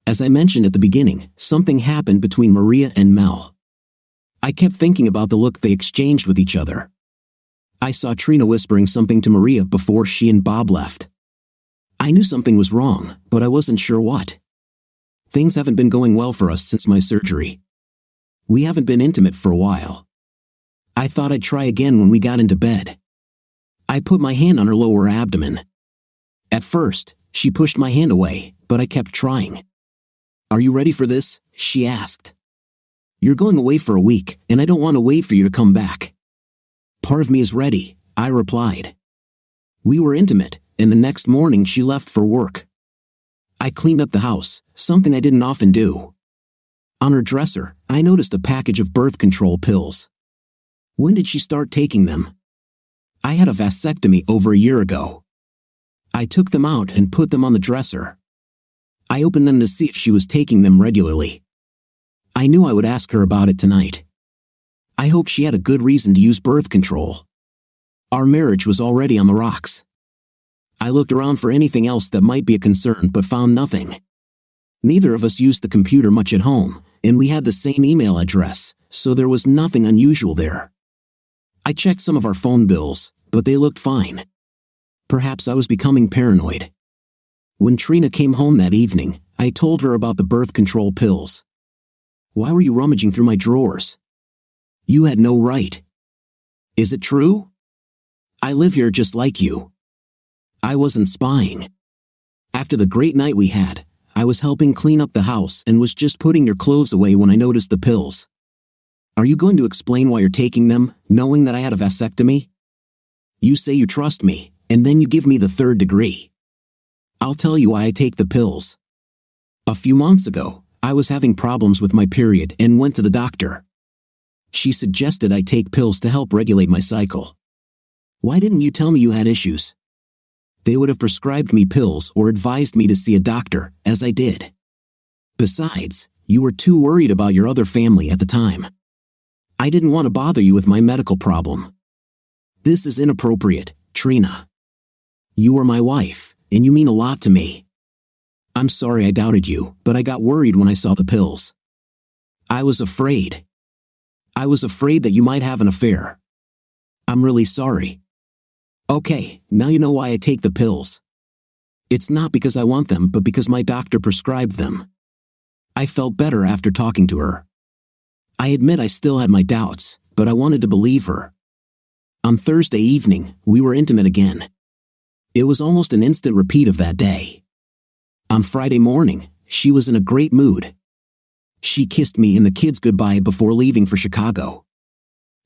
As I mentioned at the beginning, something happened between Maria and Mel. I kept thinking about the look they exchanged with each other. I saw Trina whispering something to Maria before she and Bob left. I knew something was wrong, but I wasn't sure what. Things haven't been going well for us since my surgery. We haven't been intimate for a while. I thought I'd try again when we got into bed. I put my hand on her lower abdomen. At first, she pushed my hand away, but I kept trying. "Are you ready for this?" she asked. "You're going away for a week, and I don't want to wait for you to come back." "Part of me is ready," I replied. We were intimate, and the next morning she left for work. I cleaned up the house, something I didn't often do. On her dresser, I noticed a package of birth control pills. When did she start taking them? I had a vasectomy over a year ago. I took them out and put them on the dresser. I opened them to see if she was taking them regularly. I knew I would ask her about it tonight. I hoped she had a good reason to use birth control. Our marriage was already on the rocks. I looked around for anything else that might be a concern but found nothing. Neither of us used the computer much at home, and we had the same email address, so there was nothing unusual there. I checked some of our phone bills, but they looked fine. Perhaps I was becoming paranoid. When Trina came home that evening, I told her about the birth control pills. "Why were you rummaging through my drawers? You had no right." "Is it true? I live here just like you." I wasn't spying. After the great night we had, I was helping clean up the house and was just putting your clothes away when I noticed the pills. "Are you going to explain why you're taking them, knowing that I had a vasectomy? You say you trust me, and then you give me the third degree." "I'll tell you why I take the pills. A few months ago, I was having problems with my period and went to the doctor. She suggested I take pills to help regulate my cycle. Why didn't you tell me you had issues? They would have prescribed me pills or advised me to see a doctor, as I did. Besides, you were too worried about your other family at the time. I didn't want to bother you with my medical problem. This is inappropriate, Trina. You are my wife, and you mean a lot to me. I'm sorry I doubted you, but I got worried when I saw the pills. I was afraid. I was afraid that you might have an affair. I'm really sorry. Okay, now you know why I take the pills. It's not because I want them, but because my doctor prescribed them. I felt better after talking to her. I admit I still had my doubts, but I wanted to believe her. On Thursday evening, we were intimate again. It was almost an instant repeat of that day. On Friday morning, she was in a great mood. She kissed me and the kids goodbye before leaving for Chicago.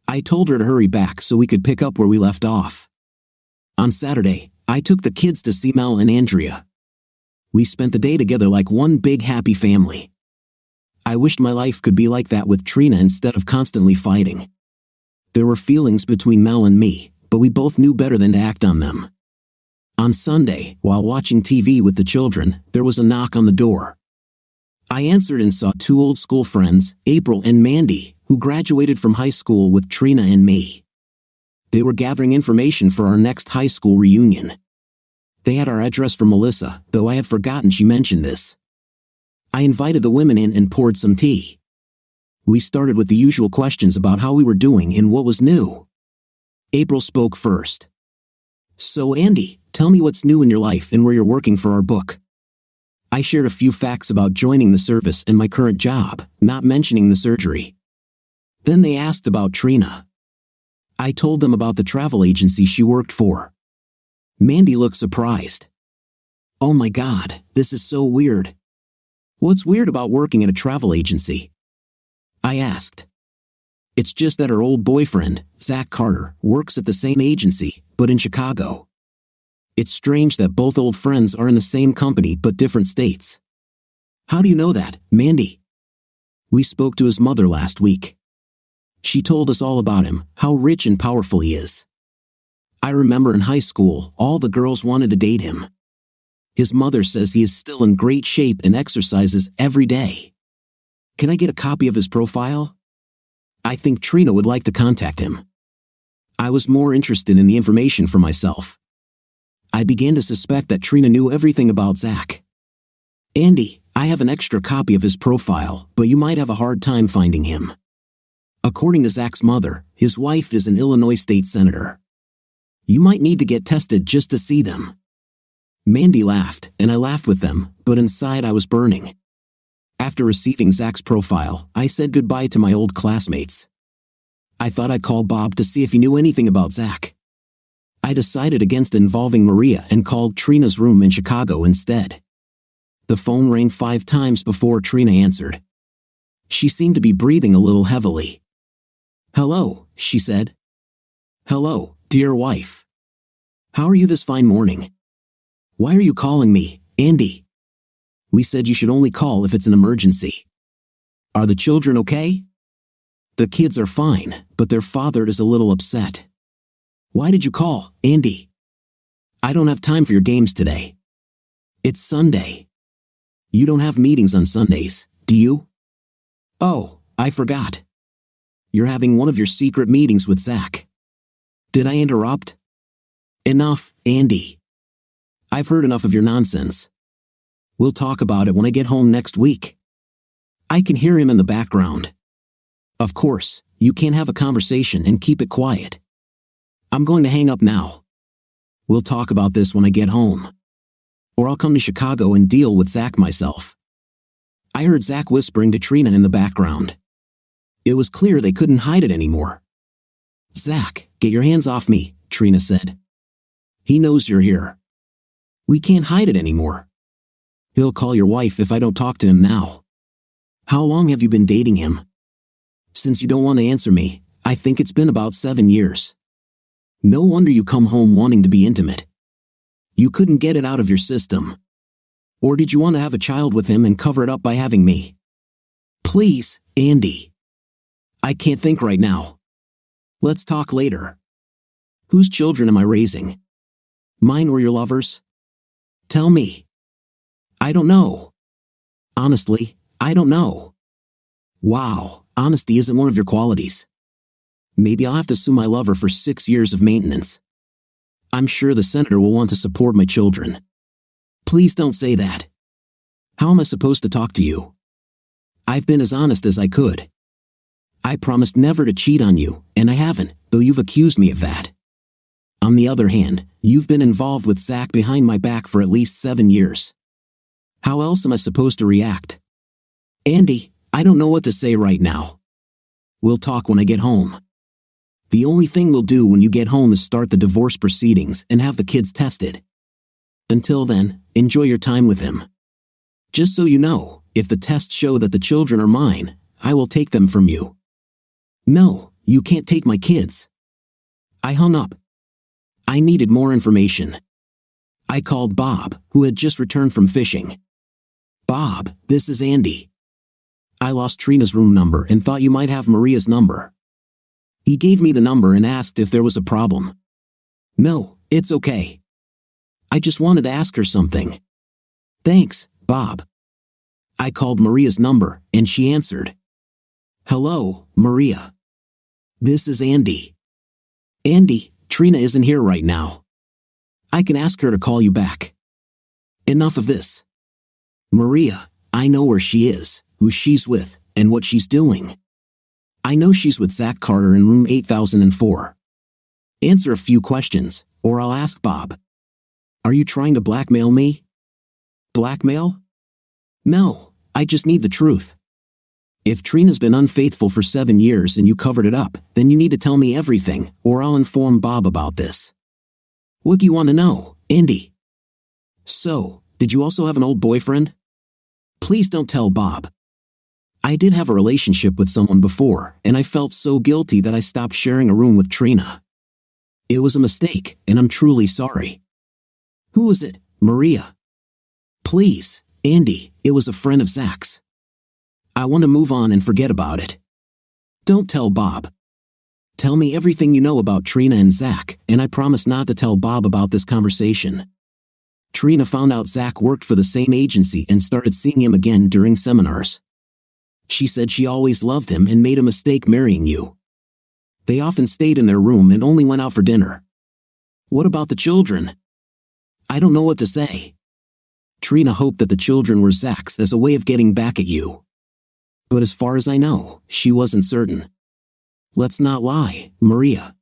I told her to hurry back so we could pick up where we left off. On Saturday, I took the kids to see Mel and Andrea. We spent the day together like one big happy family. I wished my life could be like that with Trina instead of constantly fighting. There were feelings between Mel and me, but we both knew better than to act on them. On Sunday, while watching TV with the children, there was a knock on the door. I answered and saw two old school friends, April and Mandy, who graduated from high school with Trina and me. They were gathering information for our next high school reunion. They had our address for Melissa, though I had forgotten she mentioned this. I invited the women in and poured some tea. We started with the usual questions about how we were doing and what was new. April spoke first. "So Andy, tell me what's new in your life and where you're working for our book." I shared a few facts about joining the service and my current job, not mentioning the surgery. Then they asked about Trina. I told them about the travel agency she worked for. Mandy looked surprised. "Oh my God, this is so weird. What's weird about working at a travel agency?" I asked. "It's just that her old boyfriend, Zach Carter, works at the same agency, but in Chicago. It's strange that both old friends are in the same company but different states." "How do you know that, Mandy?" "We spoke to his mother last week. She told us all about him, how rich and powerful he is. I remember in high school, all the girls wanted to date him. His mother says he is still in great shape and exercises every day. Can I get a copy of his profile? I think Trina would like to contact him." I was more interested in the information for myself. I began to suspect that Trina knew everything about Zach. "Andy, I have an extra copy of his profile, but you might have a hard time finding him. According to Zach's mother, his wife is an Illinois state senator. You might need to get tested just to see them. Mandy laughed, and I laughed with them, but inside I was burning. After receiving Zach's profile, I said goodbye to my old classmates. I thought I'd call Bob to see if he knew anything about Zach. I decided against involving Maria and called Trina's room in Chicago instead. The phone rang 5 times before Trina answered. She seemed to be breathing a little heavily. "Hello," she said. "Hello, dear wife. How are you this fine morning? Why are you calling me, Andy? We said you should only call if it's an emergency. Are the children okay?" "The kids are fine, but their father is a little upset." "Why did you call, Andy?" "I don't have time for your games today. It's Sunday. You don't have meetings on Sundays, do you?" "Oh, I forgot. You're having one of your secret meetings with Zach. Did I interrupt?" "Enough, Andy. I've heard enough of your nonsense. We'll talk about it when I get home next week." I can hear him in the background. "Of course, you can't have a conversation and keep it quiet. I'm going to hang up now. We'll talk about this when I get home. Or I'll come to Chicago and deal with Zach myself." I heard Zach whispering to Trina in the background. It was clear they couldn't hide it anymore. "Zach, get your hands off me," Trina said. "He knows you're here. We can't hide it anymore. He'll call your wife if I don't talk to him now." "How long have you been dating him?" "Since you don't want to answer me, I think it's been about 7 years. No wonder you come home wanting to be intimate. You couldn't get it out of your system. Or did you want to have a child with him and cover it up by having me?" "Please, Andy. I can't think right now. Let's talk later. Whose children am I raising? Mine or your lover's? Tell me." "I don't know. Honestly, I don't know." "Wow, honesty isn't one of your qualities. Maybe I'll have to sue my lover for 6 years of maintenance. I'm sure the senator will want to support my children." "Please don't say that. How am I supposed to talk to you? I've been as honest as I could. I promised never to cheat on you, and I haven't, though you've accused me of that. On the other hand, you've been involved with Zach behind my back for at least 7 years. How else am I supposed to react? Andy, I don't know what to say right now. We'll talk when I get home. The only thing we'll do when you get home is start the divorce proceedings and have the kids tested. Until then, enjoy your time with him. Just so you know, if the tests show that the children are mine, I will take them from you." "No, you can't take my kids." I hung up. I needed more information. I called Bob, who had just returned from fishing. "Bob, this is Andy. I lost Trina's room number and thought you might have Maria's number." He gave me the number and asked if there was a problem. "No, it's okay. I just wanted to ask her something." "Thanks, Bob." I called Maria's number, and she answered. "Hello, Maria. This is Andy." "Andy, Trina isn't here right now. I can ask her to call you back." "Enough of this. Maria, I know where she is, who she's with, and what she's doing. I know she's with Zach Carter in room 8004. Answer a few questions, or I'll ask Bob. Are you trying to blackmail me?" "Blackmail? No, I just need the truth. If Trina's been unfaithful for 7 years and you covered it up, then you need to tell me everything, or I'll inform Bob about this." "What do you want to know, Andy?" "So, did you also have an old boyfriend?" "Please don't tell Bob. I did have a relationship with someone before, and I felt so guilty that I stopped sharing a room with Trina. It was a mistake, and I'm truly sorry." "Who was it, Maria?" "Please, Andy, it was a friend of Zach's. I want to move on and forget about it. Don't tell Bob. Tell me everything you know about Trina and Zach, and I promise not to tell Bob about this conversation." Trina found out Zach worked for the same agency and started seeing him again during seminars. She said she always loved him and made a mistake marrying you. They often stayed in their room and only went out for dinner. "What about the children?" "I don't know what to say. Trina hoped that the children were Zach's as a way of getting back at you. But as far as I know, she wasn't certain. Let's not lie, Maria.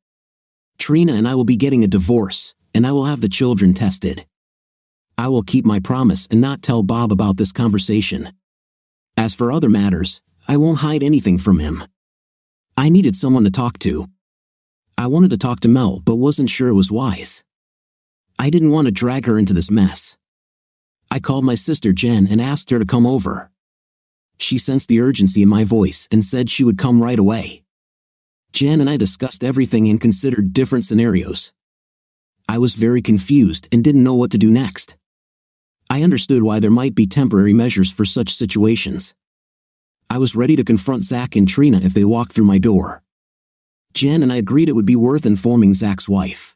Trina and I will be getting a divorce, and I will have the children tested. I will keep my promise and not tell Bob about this conversation. As for other matters, I won't hide anything from him. I needed someone to talk to. I wanted to talk to Mel but wasn't sure it was wise. I didn't want to drag her into this mess. I called my sister Jen and asked her to come over. She sensed the urgency in my voice and said she would come right away. Jen and I discussed everything and considered different scenarios. I was very confused and didn't know what to do next. I understood why there might be temporary measures for such situations. I was ready to confront Zach and Trina if they walked through my door. Jen and I agreed it would be worth informing Zach's wife.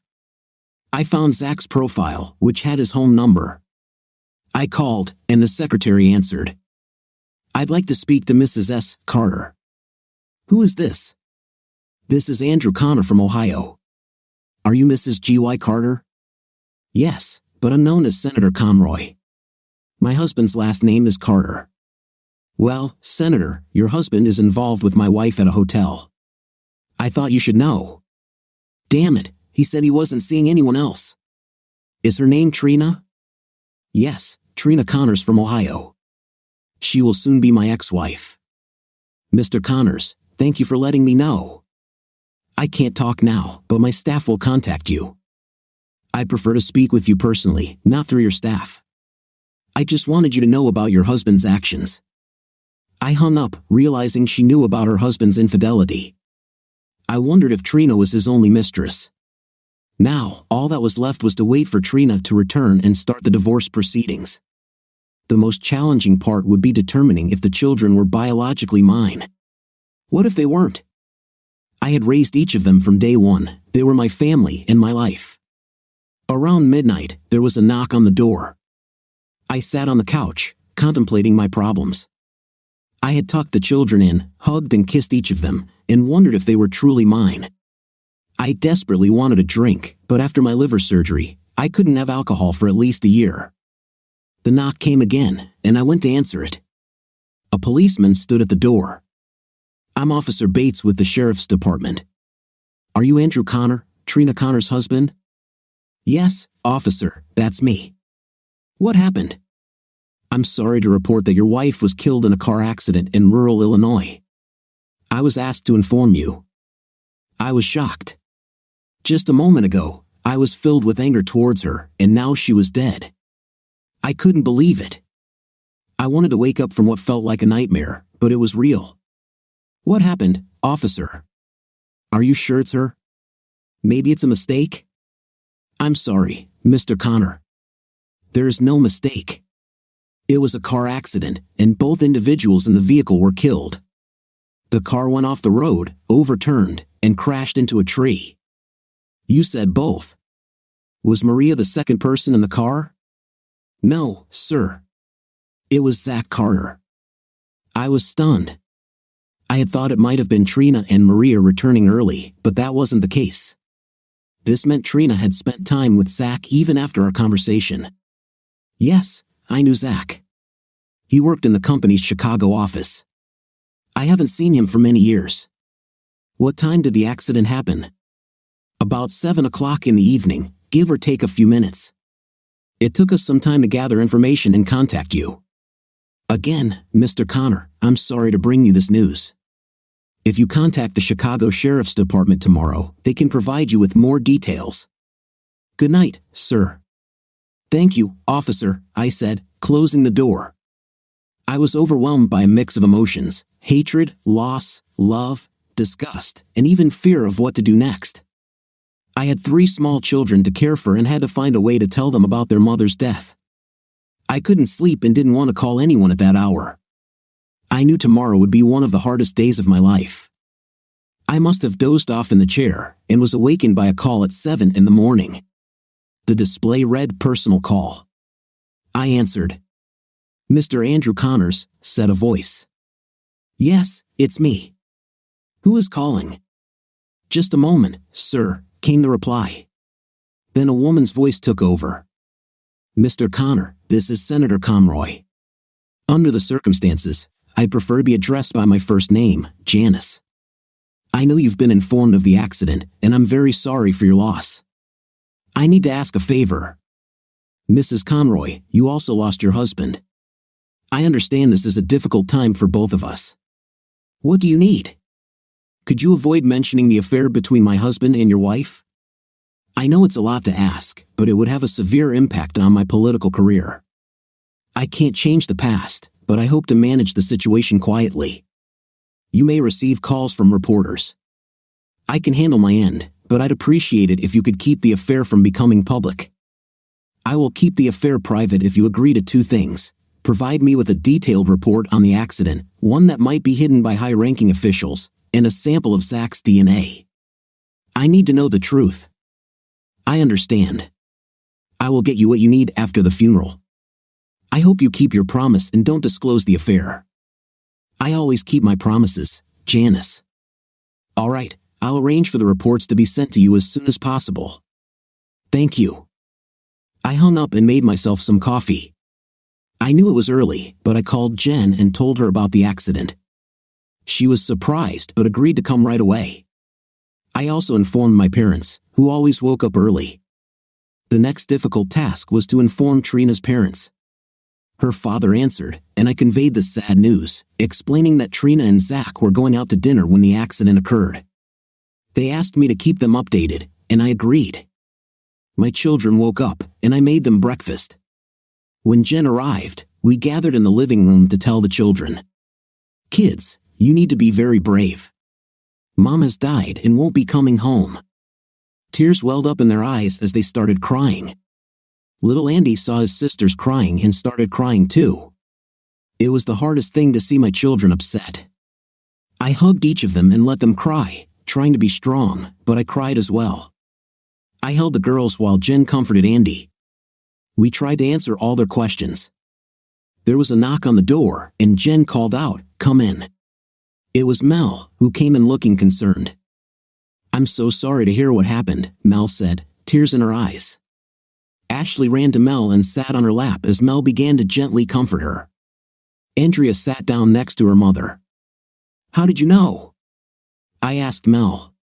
I found Zach's profile, which had his home number. I called, and the secretary answered. I'd like to speak to Mrs. S. Carter. Who is this? This is Andrew Connor from Ohio. Are you Mrs. G.Y. Carter? Yes, but I'm known as Senator Conroy. My husband's last name is Carter. Well, Senator, your husband is involved with my wife at a hotel. I thought you should know. Damn it, he said he wasn't seeing anyone else. Is her name Trina? Yes, Trina Connors from Ohio. She will soon be my ex-wife. Mr. Connors, thank you for letting me know. I can't talk now, but my staff will contact you. I'd prefer to speak with you personally, not through your staff. I just wanted you to know about your husband's actions. I hung up, realizing she knew about her husband's infidelity. I wondered if Trina was his only mistress. Now, all that was left was to wait for Trina to return and start the divorce proceedings. The most challenging part would be determining if the children were biologically mine. What if they weren't? I had raised each of them from day one. They were my family and my life. Around midnight, there was a knock on the door. I sat on the couch, contemplating my problems. I had tucked the children in, hugged and kissed each of them, and wondered if they were truly mine. I desperately wanted a drink, but after my liver surgery, I couldn't have alcohol for at least a year. The knock came again, and I went to answer it. A policeman stood at the door. I'm Officer Bates with the Sheriff's Department. Are you Andrew Connor, Trina Connor's husband? Yes, officer, that's me. What happened? I'm sorry to report that your wife was killed in a car accident in rural Illinois. I was asked to inform you. I was shocked. Just a moment ago, I was filled with anger towards her, and now she was dead. I couldn't believe it. I wanted to wake up from what felt like a nightmare, but it was real. What happened, officer? Are you sure it's her? Maybe it's a mistake? I'm sorry, Mr. Connor. There is no mistake. It was a car accident, and both individuals in the vehicle were killed. The car went off the road, overturned, and crashed into a tree. You said both. Was Maria the second person in the car? No, sir. It was Zach Carter. I was stunned. I had thought it might have been Trina and Maria returning early, but that wasn't the case. This meant Trina had spent time with Zach even after our conversation. Yes, I knew Zach. He worked in the company's Chicago office. I haven't seen him for many years. What time did the accident happen? About 7 o'clock in the evening, give or take a few minutes. It took us some time to gather information and contact you. Again, Mr. Connor, I'm sorry to bring you this news. If you contact the Chicago Sheriff's Department tomorrow, they can provide you with more details. Good night, sir. Thank you, officer, I said, closing the door. I was overwhelmed by a mix of emotions: hatred, loss, love, disgust, and even fear of what to do next. I had 3 small children to care for and had to find a way to tell them about their mother's death. I couldn't sleep and didn't want to call anyone at that hour. I knew tomorrow would be one of the hardest days of my life. I must have dozed off in the chair and was awakened by a call at 7 in the morning. The display read personal call. I answered. Mr. Andrew Connors, said a voice. Yes, it's me. Who is calling? Just a moment, sir, came the reply. Then a woman's voice took over. Mr. Connor, this is Senator Conroy. Under the circumstances, I'd prefer to be addressed by my first name, Janice. I know you've been informed of the accident, and I'm very sorry for your loss. I need to ask a favor. Mrs. Conroy, you also lost your husband. I understand this is a difficult time for both of us. What do you need? Could you avoid mentioning the affair between my husband and your wife? I know it's a lot to ask, but it would have a severe impact on my political career. I can't change the past, but I hope to manage the situation quietly. You may receive calls from reporters. I can handle my end, but I'd appreciate it if you could keep the affair from becoming public. I will keep the affair private if you agree to two things. Provide me with a detailed report on the accident, one that might be hidden by high-ranking officials, and a sample of Zach's DNA. I need to know the truth. I understand. I will get you what you need after the funeral. I hope you keep your promise and don't disclose the affair. I always keep my promises, Janice. All right, I'll arrange for the reports to be sent to you as soon as possible. Thank you. I hung up and made myself some coffee. I knew it was early, but I called Jen and told her about the accident. She was surprised but agreed to come right away. I also informed my parents, who always woke up early. The next difficult task was to inform Trina's parents. Her father answered, and I conveyed the sad news, explaining that Trina and Zach were going out to dinner when the accident occurred. They asked me to keep them updated, and I agreed. My children woke up, and I made them breakfast. When Jen arrived, we gathered in the living room to tell the children. Kids, you need to be very brave. Mom has died and won't be coming home. Tears welled up in their eyes as they started crying. Little Andy saw his sisters crying and started crying too. It was the hardest thing to see my children upset. I hugged each of them and let them cry, trying to be strong, but I cried as well. I held the girls while Jen comforted Andy. We tried to answer all their questions. There was a knock on the door, and Jen called out, "Come in." It was Mel, who came in looking concerned. "I'm so sorry to hear what happened," Mel said, tears in her eyes. Ashley ran to Mel and sat on her lap as Mel began to gently comfort her. Andrea sat down next to her mother. "How did you know?" I asked Mel.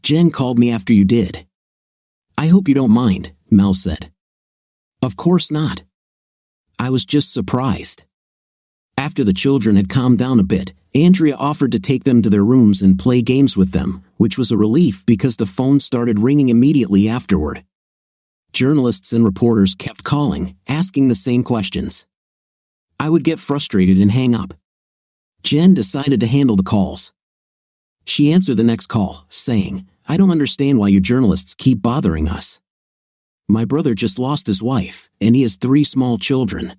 "Jen called me after you did." "I hope you don't mind," Mel said. "Of course not. I was just surprised." After the children had calmed down a bit, Andrea offered to take them to their rooms and play games with them, which was a relief because the phone started ringing immediately afterward. Journalists and reporters kept calling, asking the same questions. I would get frustrated and hang up. Jen decided to handle the calls. She answered the next call, saying, "I don't understand why you journalists keep bothering us. My brother just lost his wife, and he has 3 small children.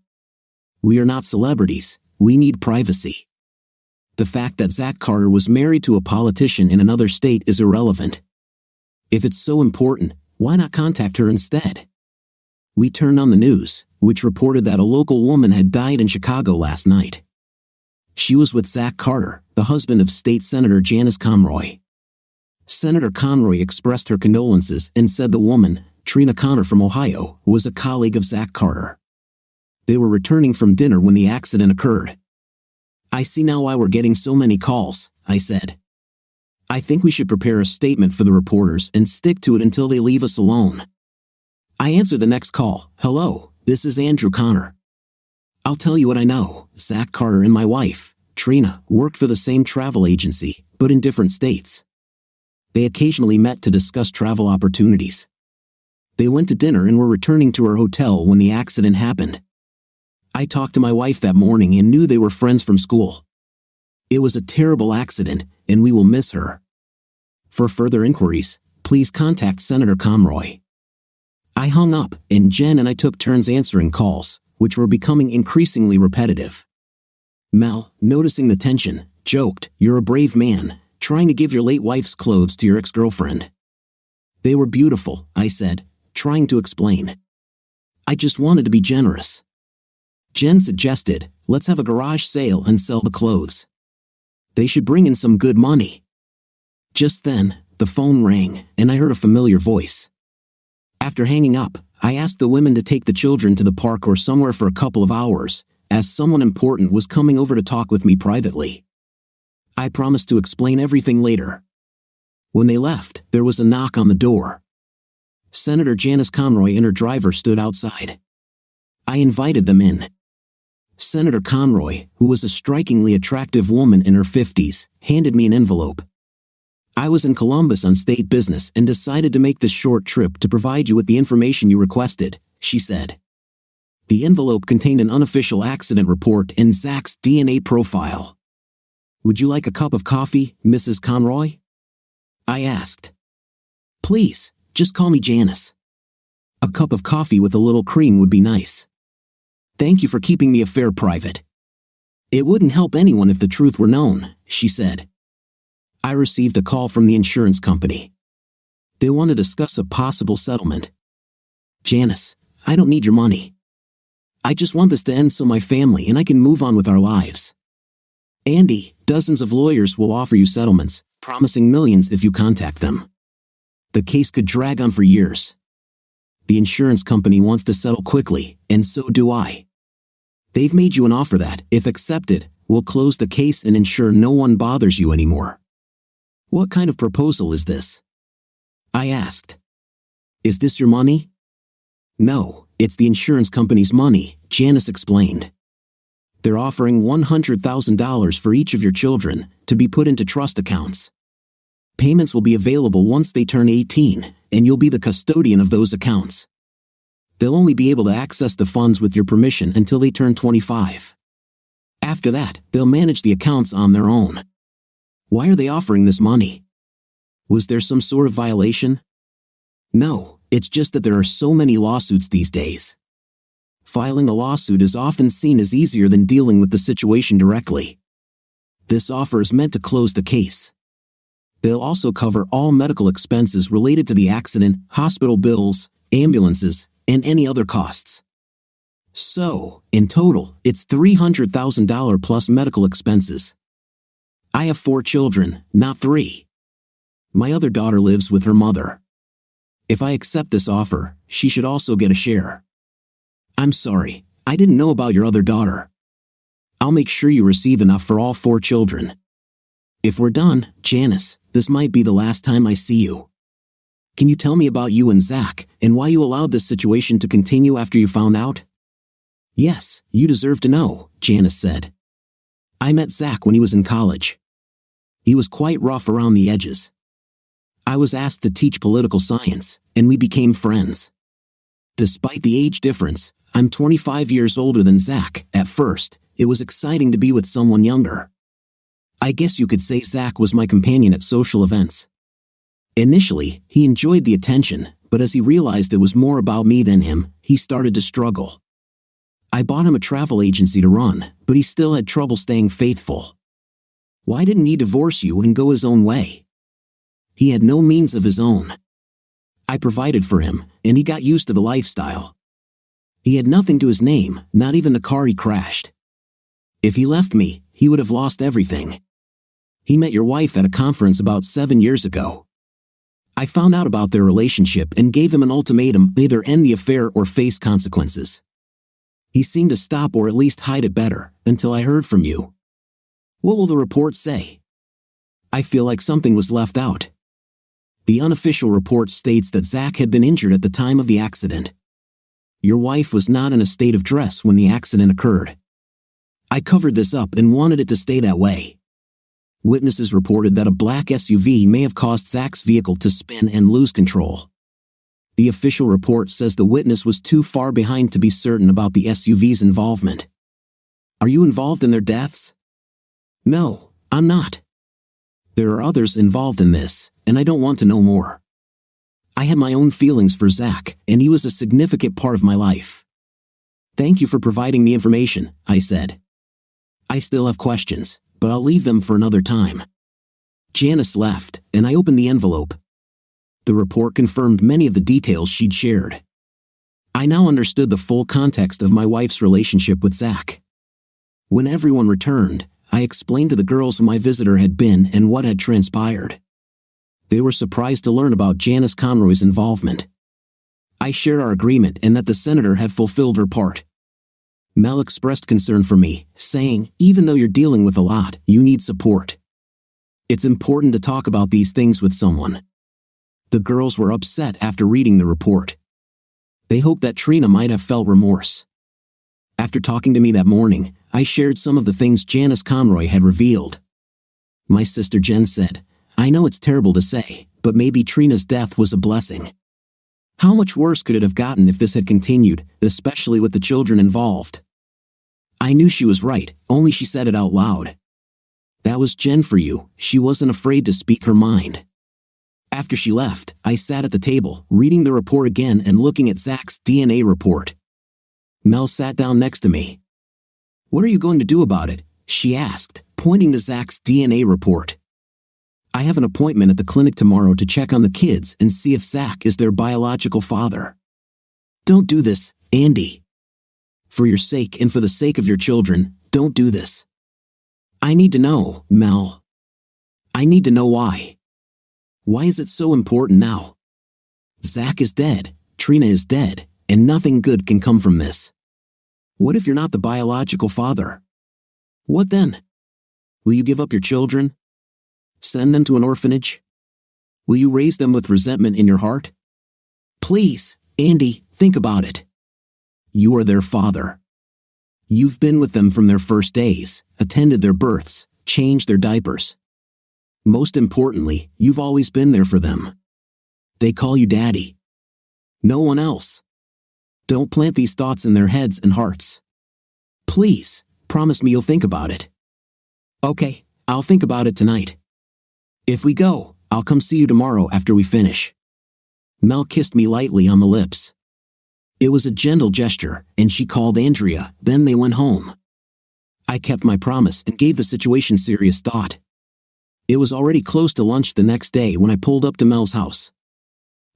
We are not celebrities, we need privacy. The fact that Zach Carter was married to a politician in another state is irrelevant. If it's so important, why not contact her instead?" We turned on the news, which reported that a local woman had died in Chicago last night. She was with Zach Carter, the husband of State Senator Janice Conroy. Senator Conroy expressed her condolences and said the woman, Trina Connor from Ohio, was a colleague of Zach Carter. They were returning from dinner when the accident occurred. "I see now why we're getting so many calls," I said. "I think we should prepare a statement for the reporters and stick to it until they leave us alone." I answered the next call. "Hello, this is Andrew Connor. I'll tell you what I know. Zach Carter and my wife, Trina, worked for the same travel agency, but in different states. They occasionally met to discuss travel opportunities. They went to dinner and were returning to her hotel when the accident happened. I talked to my wife that morning and knew they were friends from school. It was a terrible accident, and we will miss her. For further inquiries, please contact Senator Conroy." I hung up, and Jen and I took turns answering calls, which were becoming increasingly repetitive. Mel, noticing the tension, joked, "You're a brave man, trying to give your late wife's clothes to your ex-girlfriend." "They were beautiful," I said, trying to explain. "I just wanted to be generous." Jen suggested, "Let's have a garage sale and sell the clothes. They should bring in some good money." Just then, the phone rang, and I heard a familiar voice. After hanging up, I asked the women to take the children to the park or somewhere for a couple of hours, as someone important was coming over to talk with me privately. I promised to explain everything later. When they left, there was a knock on the door. Senator Janice Conroy and her driver stood outside. I invited them in. Senator Conroy, who was a strikingly attractive woman in her 50s, handed me an envelope. I was in Columbus on state business and decided to make this short trip to provide you with the information you requested, she said. The envelope contained an unofficial accident report and Zach's DNA profile. Would you like a cup of coffee, Mrs. Conroy? I asked. Please, just call me Janice. A cup of coffee with a little cream would be nice. Thank you for keeping the affair private. It wouldn't help anyone if the truth were known, she said. I received a call from the insurance company. They want to discuss a possible settlement. Janice, I don't need your money. I just want this to end so my family and I can move on with our lives. Andy, dozens of lawyers will offer you settlements, promising millions if you contact them. The case could drag on for years. The insurance company wants to settle quickly, and so do I. They've made you an offer that, if accepted, will close the case and ensure no one bothers you anymore. What kind of proposal is this? I asked. Is this your money? No, it's the insurance company's money, Janice explained. They're offering $100,000 for each of your children to be put into trust accounts. Payments will be available once they turn 18, and you'll be the custodian of those accounts. They'll only be able to access the funds with your permission until they turn 25. After that, they'll manage the accounts on their own. Why are they offering this money? Was there some sort of violation? No, it's just that there are so many lawsuits these days. Filing a lawsuit is often seen as easier than dealing with the situation directly. This offer is meant to close the case. They'll also cover all medical expenses related to the accident, hospital bills, ambulances, and any other costs. So, in total, it's $300,000 plus medical expenses. I have 4 children, not 3. My other daughter lives with her mother. If I accept this offer, she should also get a share. I'm sorry, I didn't know about your other daughter. I'll make sure you receive enough for all 4 children. If we're done, Janice, this might be the last time I see you. Can you tell me about you and Zach, and why you allowed this situation to continue after you found out? Yes, you deserve to know, Janice said. I met Zach when he was in college. He was quite rough around the edges. I was asked to teach political science, and we became friends. Despite the age difference, I'm 25 years older than Zach. At first, it was exciting to be with someone younger. I guess you could say Zach was my companion at social events. Initially, he enjoyed the attention, but as he realized it was more about me than him, he started to struggle. I bought him a travel agency to run, but he still had trouble staying faithful. Why didn't he divorce you and go his own way? He had no means of his own. I provided for him, and he got used to the lifestyle. He had nothing to his name, not even the car he crashed. If he left me, he would have lost everything. He met your wife at a conference about 7 years ago. I found out about their relationship and gave him an ultimatum: either end the affair or face consequences. He seemed to stop or at least hide it better, until I heard from you. What will the report say? I feel like something was left out. The unofficial report states that Zach had been injured at the time of the accident. Your wife was not in a state of dress when the accident occurred. I covered this up and wanted it to stay that way. Witnesses reported that a black SUV may have caused Zach's vehicle to spin and lose control. The official report says the witness was too far behind to be certain about the SUV's involvement. Are you involved in their deaths? No, I'm not. There are others involved in this, and I don't want to know more. I had my own feelings for Zach, and he was a significant part of my life. Thank you for providing the information, I said. I still have questions, but I'll leave them for another time. Janice left, and I opened the envelope. The report confirmed many of the details she'd shared. I now understood the full context of my wife's relationship with Zach. When everyone returned, I explained to the girls who my visitor had been and what had transpired. They were surprised to learn about Janice Conroy's involvement. I shared our agreement and that the senator had fulfilled her part. Mel expressed concern for me, saying, even though you're dealing with a lot, you need support. It's important to talk about these things with someone. The girls were upset after reading the report. They hoped that Trina might have felt remorse. After talking to me that morning, I shared some of the things Janice Conroy had revealed. My sister Jen said, "I know it's terrible to say, but maybe Trina's death was a blessing. How much worse could it have gotten if this had continued, especially with the children involved?" I knew she was right, only she said it out loud. That was Jen for you. She wasn't afraid to speak her mind. After she left, I sat at the table, reading the report again and looking at Zach's DNA report. Mel sat down next to me. "What are you going to do about it?" she asked, pointing to Zach's DNA report. "I have an appointment at the clinic tomorrow to check on the kids and see if Zach is their biological father." "Don't do this, Andy. For your sake and for the sake of your children, don't do this." "I need to know, Mel. I need to know why. Why is it so important now? Zach is dead, Trina is dead, and nothing good can come from this. What if you're not the biological father? What then? Will you give up your children? Send them to an orphanage? Will you raise them with resentment in your heart? Please, Andy, think about it. You are their father. You've been with them from their first days, attended their births, changed their diapers. Most importantly, you've always been there for them. They call you Daddy. No one else. Don't plant these thoughts in their heads and hearts. Please, promise me you'll think about it." "Okay, I'll think about it tonight. If we go, I'll come see you tomorrow after we finish." Mel kissed me lightly on the lips. It was a gentle gesture, and she called Andrea, then they went home. I kept my promise and gave the situation serious thought. It was already close to lunch the next day when I pulled up to Mel's house.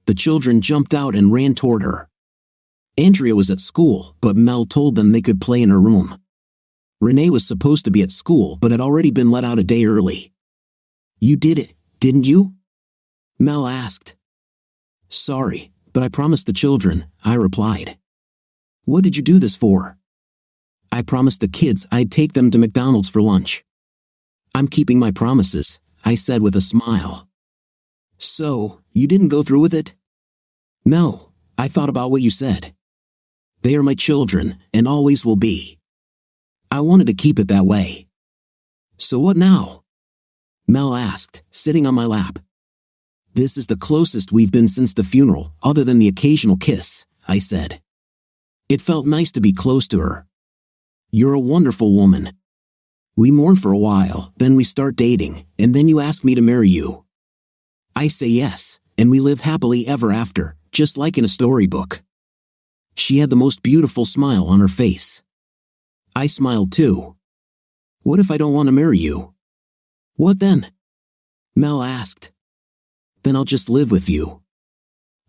The children jumped out and ran toward her. Andrea was at school, but Mel told them they could play in her room. Renee was supposed to be at school but had already been let out a day early. "You did it, didn't you?" Mel asked. "Sorry, but I promised the children," I replied. "What did you do this for?" "I promised the kids I'd take them to McDonald's for lunch." "I'm keeping my promises," I said with a smile. "So, you didn't go through with it?" "No, I thought about what you said. They are my children, and always will be. I wanted to keep it that way." "So what now?" Mel asked, sitting on my lap. "This is the closest we've been since the funeral, other than the occasional kiss," I said. It felt nice to be close to her. "You're a wonderful woman. We mourn for a while, then we start dating, and then you ask me to marry you. I say yes, and we live happily ever after, just like in a storybook." She had the most beautiful smile on her face. I smiled too. "What if I don't want to marry you?" "What then?" Mel asked. "Then I'll just live with you.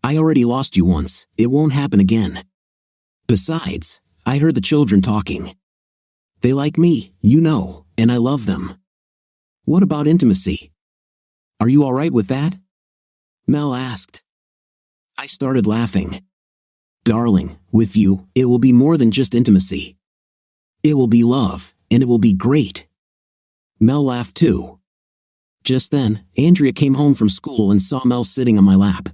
I already lost you once, it won't happen again. Besides, I heard the children talking. They like me, you know, and I love them. What about intimacy? Are you all right with that?" Mel asked. I started laughing. "Darling, with you, it will be more than just intimacy. It will be love, and it will be great." Mel laughed too. Just then, Andrea came home from school and saw Mel sitting on my lap.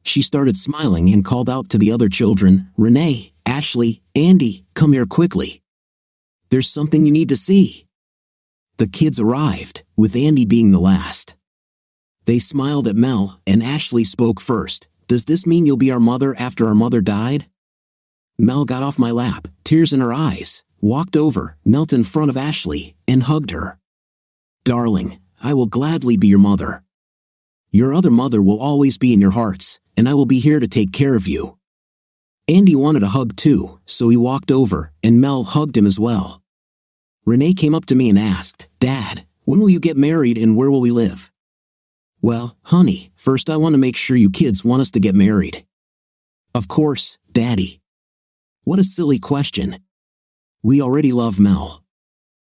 She started smiling and called out to the other children, "Renee, Ashley, Andy, come here quickly. There's something you need to see." The kids arrived, with Andy being the last. They smiled at Mel, and Ashley spoke first. "Does this mean you'll be our mother after our mother died?" Mel got off my lap, tears in her eyes, walked over, knelt in front of Ashley, and hugged her. "Darling, I will gladly be your mother. Your other mother will always be in your hearts, and I will be here to take care of you." Andy wanted a hug too, so he walked over, and Mel hugged him as well. Renee came up to me and asked, "Dad, when will you get married and where will we live?" "Well, honey, first I want to make sure you kids want us to get married." "Of course, Daddy." "What a silly question. We already love Mel.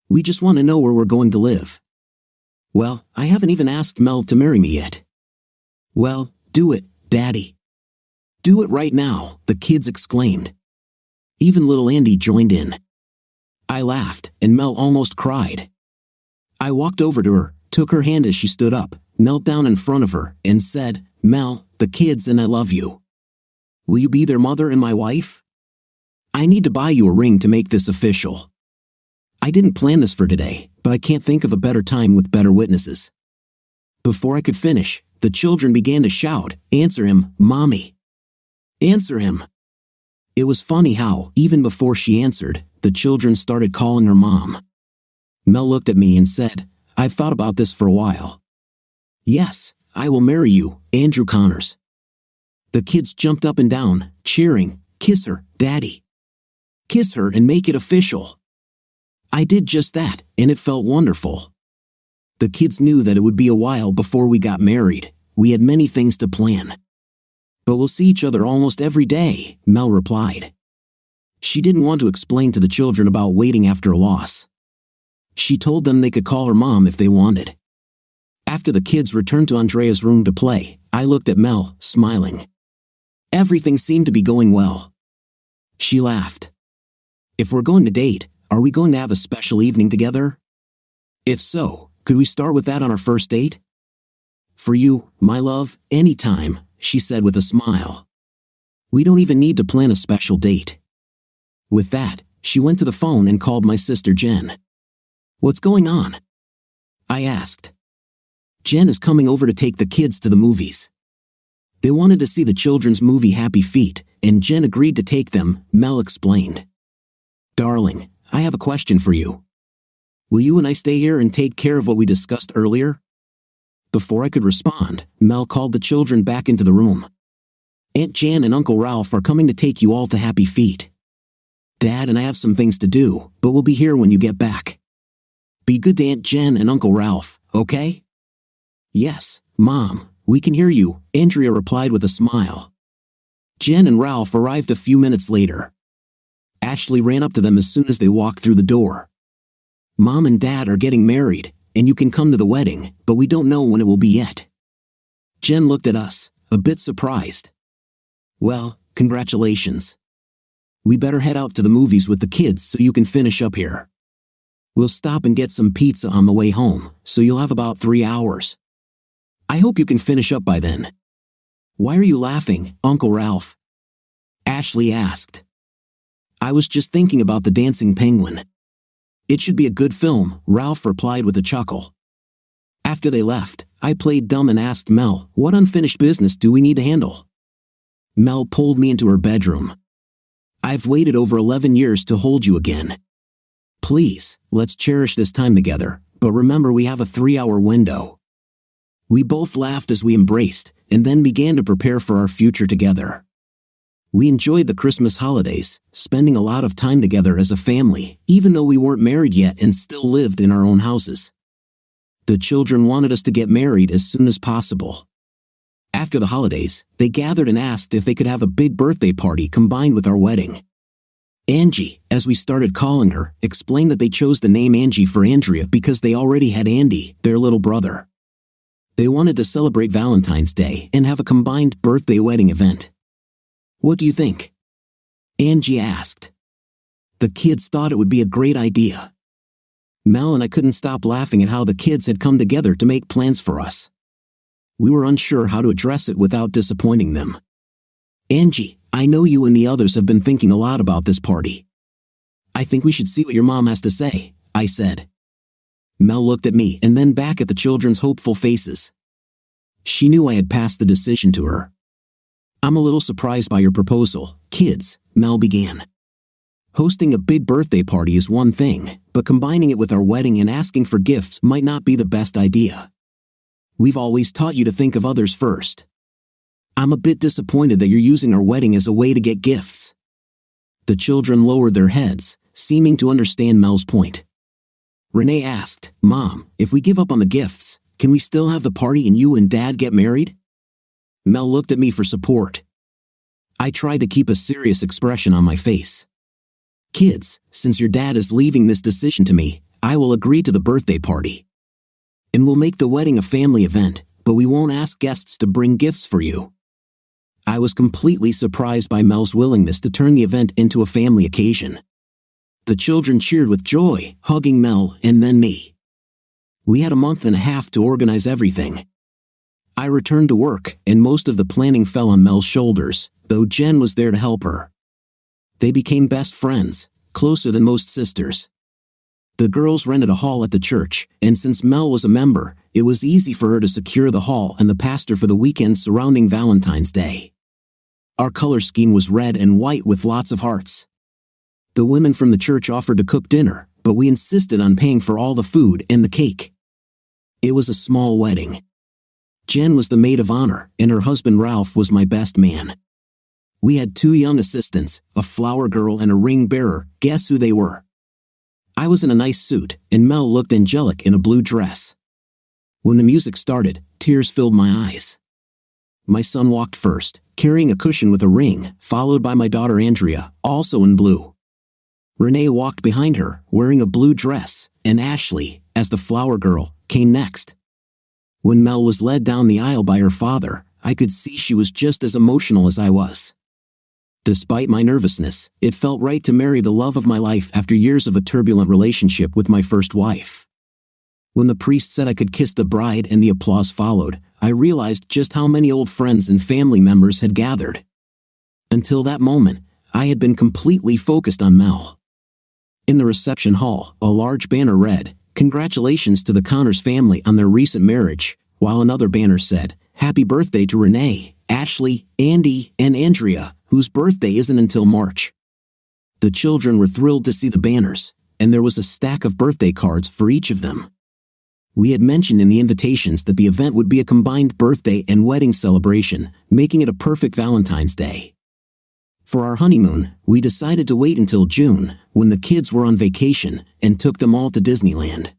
We just want to know where we're going to live." "Well, I haven't even asked Mel to marry me yet." "Well, do it, Daddy. Do it right now," the kids exclaimed. Even little Andy joined in. I laughed, and Mel almost cried. I walked over to her, took her hand as she stood up, knelt down in front of her, and said, "Mel, the kids and I love you. Will you be their mother and my wife? I need to buy you a ring to make this official. I didn't plan this for today, but I can't think of a better time with better witnesses." Before I could finish, the children began to shout, "Answer him, Mommy! Answer him!" It was funny how, even before she answered, the children started calling her Mom. Mel looked at me and said, "I've thought about this for a while. Yes, I will marry you, Andrew Connors." The kids jumped up and down, cheering, "Kiss her, Daddy. Kiss her and make it official." I did just that, and it felt wonderful. The kids knew that it would be a while before we got married. We had many things to plan. "But we'll see each other almost every day," Mel replied. She didn't want to explain to the children about waiting after a loss. She told them they could call her mom if they wanted. After the kids returned to Andrea's room to play, I looked at Mel, smiling. Everything seemed to be going well. She laughed. "If we're going to date, are we going to have a special evening together? If so, could we start with that on our first date?" "For you, my love, any time," she said with a smile. "We don't even need to plan a special date." With that, she went to the phone and called my sister Jen. "What's going on?" I asked. "Jen is coming over to take the kids to the movies. They wanted to see the children's movie Happy Feet, and Jen agreed to take them," Mel explained. "Darling, I have a question for you. Will you and I stay here and take care of what we discussed earlier?" Before I could respond, Mel called the children back into the room. "Aunt Jan and Uncle Ralph are coming to take you all to Happy Feet. Dad and I have some things to do, but we'll be here when you get back. Be good to Aunt Jen and Uncle Ralph, okay?" "Yes, Mom, we can hear you," Andrea replied with a smile. Jen and Ralph arrived a few minutes later. Ashley ran up to them as soon as they walked through the door. "Mom and Dad are getting married, and you can come to the wedding, but we don't know when it will be yet." Jen looked at us, a bit surprised. "Well, congratulations. We better head out to the movies with the kids so you can finish up here. We'll stop and get some pizza on the way home, so you'll have about 3 hours. I hope you can finish up by then." "Why are you laughing, Uncle Ralph?" Ashley asked. "I was just thinking about the dancing penguin. It should be a good film," Ralph replied with a chuckle. After they left, I played dumb and asked Mel, "What unfinished business do we need to handle?" Mel pulled me into her bedroom. "I've waited over 11 years to hold you again. Please, let's cherish this time together, but remember we have a 3-hour window." We both laughed as we embraced, and then began to prepare for our future together. We enjoyed the Christmas holidays, spending a lot of time together as a family, even though we weren't married yet and still lived in our own houses. The children wanted us to get married as soon as possible. After the holidays, they gathered and asked if they could have a big birthday party combined with our wedding. Angie, as we started calling her, explained that they chose the name Angie for Andrea because they already had Andy, their little brother. They wanted to celebrate Valentine's Day and have a combined birthday wedding event. "What do you think?" Angie asked. The kids thought it would be a great idea. Mel and I couldn't stop laughing at how the kids had come together to make plans for us. We were unsure how to address it without disappointing them. "Angie, I know you and the others have been thinking a lot about this party. I think we should see what your mom has to say," I said. Mel looked at me and then back at the children's hopeful faces. She knew I had passed the decision to her. "I'm a little surprised by your proposal, kids," Mel began. "Hosting a big birthday party is one thing, but combining it with our wedding and asking for gifts might not be the best idea. We've always taught you to think of others first. I'm a bit disappointed that you're using our wedding as a way to get gifts." The children lowered their heads, seeming to understand Mel's point. Renee asked, "Mom, if we give up on the gifts, can we still have the party and you and Dad get married?" Mel looked at me for support. I tried to keep a serious expression on my face. "Kids, since your dad is leaving this decision to me, I will agree to the birthday party. And we'll make the wedding a family event, but we won't ask guests to bring gifts for you." I was completely surprised by Mel's willingness to turn the event into a family occasion. The children cheered with joy, hugging Mel and then me. We had a month and a half to organize everything. I returned to work, and most of the planning fell on Mel's shoulders, though Jen was there to help her. They became best friends, closer than most sisters. The girls rented a hall at the church, and since Mel was a member, it was easy for her to secure the hall and the pastor for the weekends surrounding Valentine's Day. Our color scheme was red and white with lots of hearts. The women from the church offered to cook dinner, but we insisted on paying for all the food and the cake. It was a small wedding. Jen was the maid of honor, and her husband Ralph was my best man. We had 2 young assistants, a flower girl and a ring bearer. Guess who they were? I was in a nice suit, and Mel looked angelic in a blue dress. When the music started, tears filled my eyes. My son walked first, carrying a cushion with a ring, followed by my daughter Andrea, also in blue. Renee walked behind her, wearing a blue dress, and Ashley, as the flower girl, came next. When Mel was led down the aisle by her father, I could see she was just as emotional as I was. Despite my nervousness, it felt right to marry the love of my life after years of a turbulent relationship with my first wife. When the priest said I could kiss the bride and the applause followed, I realized just how many old friends and family members had gathered. Until that moment, I had been completely focused on Mel. In the reception hall, a large banner read, "Congratulations to the Connors family on their recent marriage," while another banner said, "Happy birthday to Renee, Ashley, Andy, and Andrea, whose birthday isn't until March." The children were thrilled to see the banners, and there was a stack of birthday cards for each of them. We had mentioned in the invitations that the event would be a combined birthday and wedding celebration, making it a perfect Valentine's Day. For our honeymoon, we decided to wait until June, when the kids were on vacation, and took them all to Disneyland.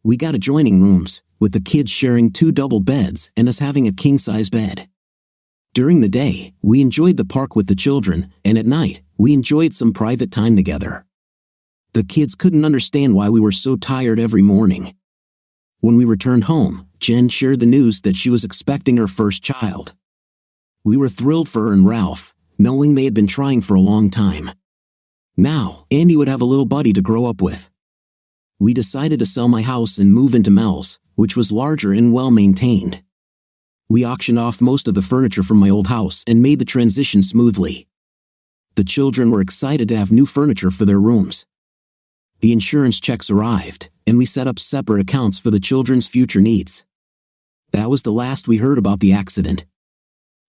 We got adjoining rooms, with the kids sharing 2 double beds and us having a king-size bed. During the day, we enjoyed the park with the children, and at night, we enjoyed some private time together. The kids couldn't understand why we were so tired every morning. When we returned home, Jen shared the news that she was expecting her first child. We were thrilled for her and Ralph, knowing they had been trying for a long time. Now, Andy would have a little buddy to grow up with. We decided to sell my house and move into Mel's, which was larger and well-maintained. We auctioned off most of the furniture from my old house and made the transition smoothly. The children were excited to have new furniture for their rooms. The insurance checks arrived, and we set up separate accounts for the children's future needs. That was the last we heard about the accident.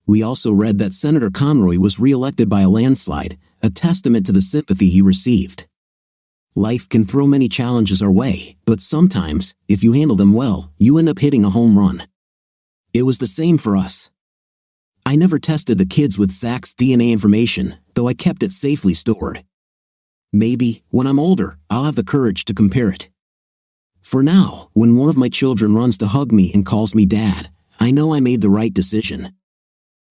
We also read that Senator Conroy was re-elected by a landslide, a testament to the sympathy he received. Life can throw many challenges our way, but sometimes, if you handle them well, you end up hitting a home run. It was the same for us. I never tested the kids with Zach's DNA information, though I kept it safely stored. Maybe, when I'm older, I'll have the courage to compare it. For now, when one of my children runs to hug me and calls me Dad, I know I made the right decision.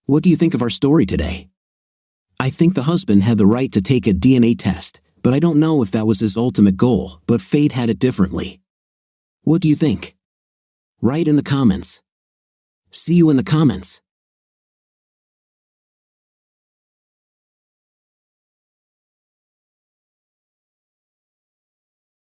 What do you think of our story today? I think the husband had the right to take a DNA test, but I don't know if that was his ultimate goal, but fate had it differently. What do you think? Write in the comments. See you in the comments.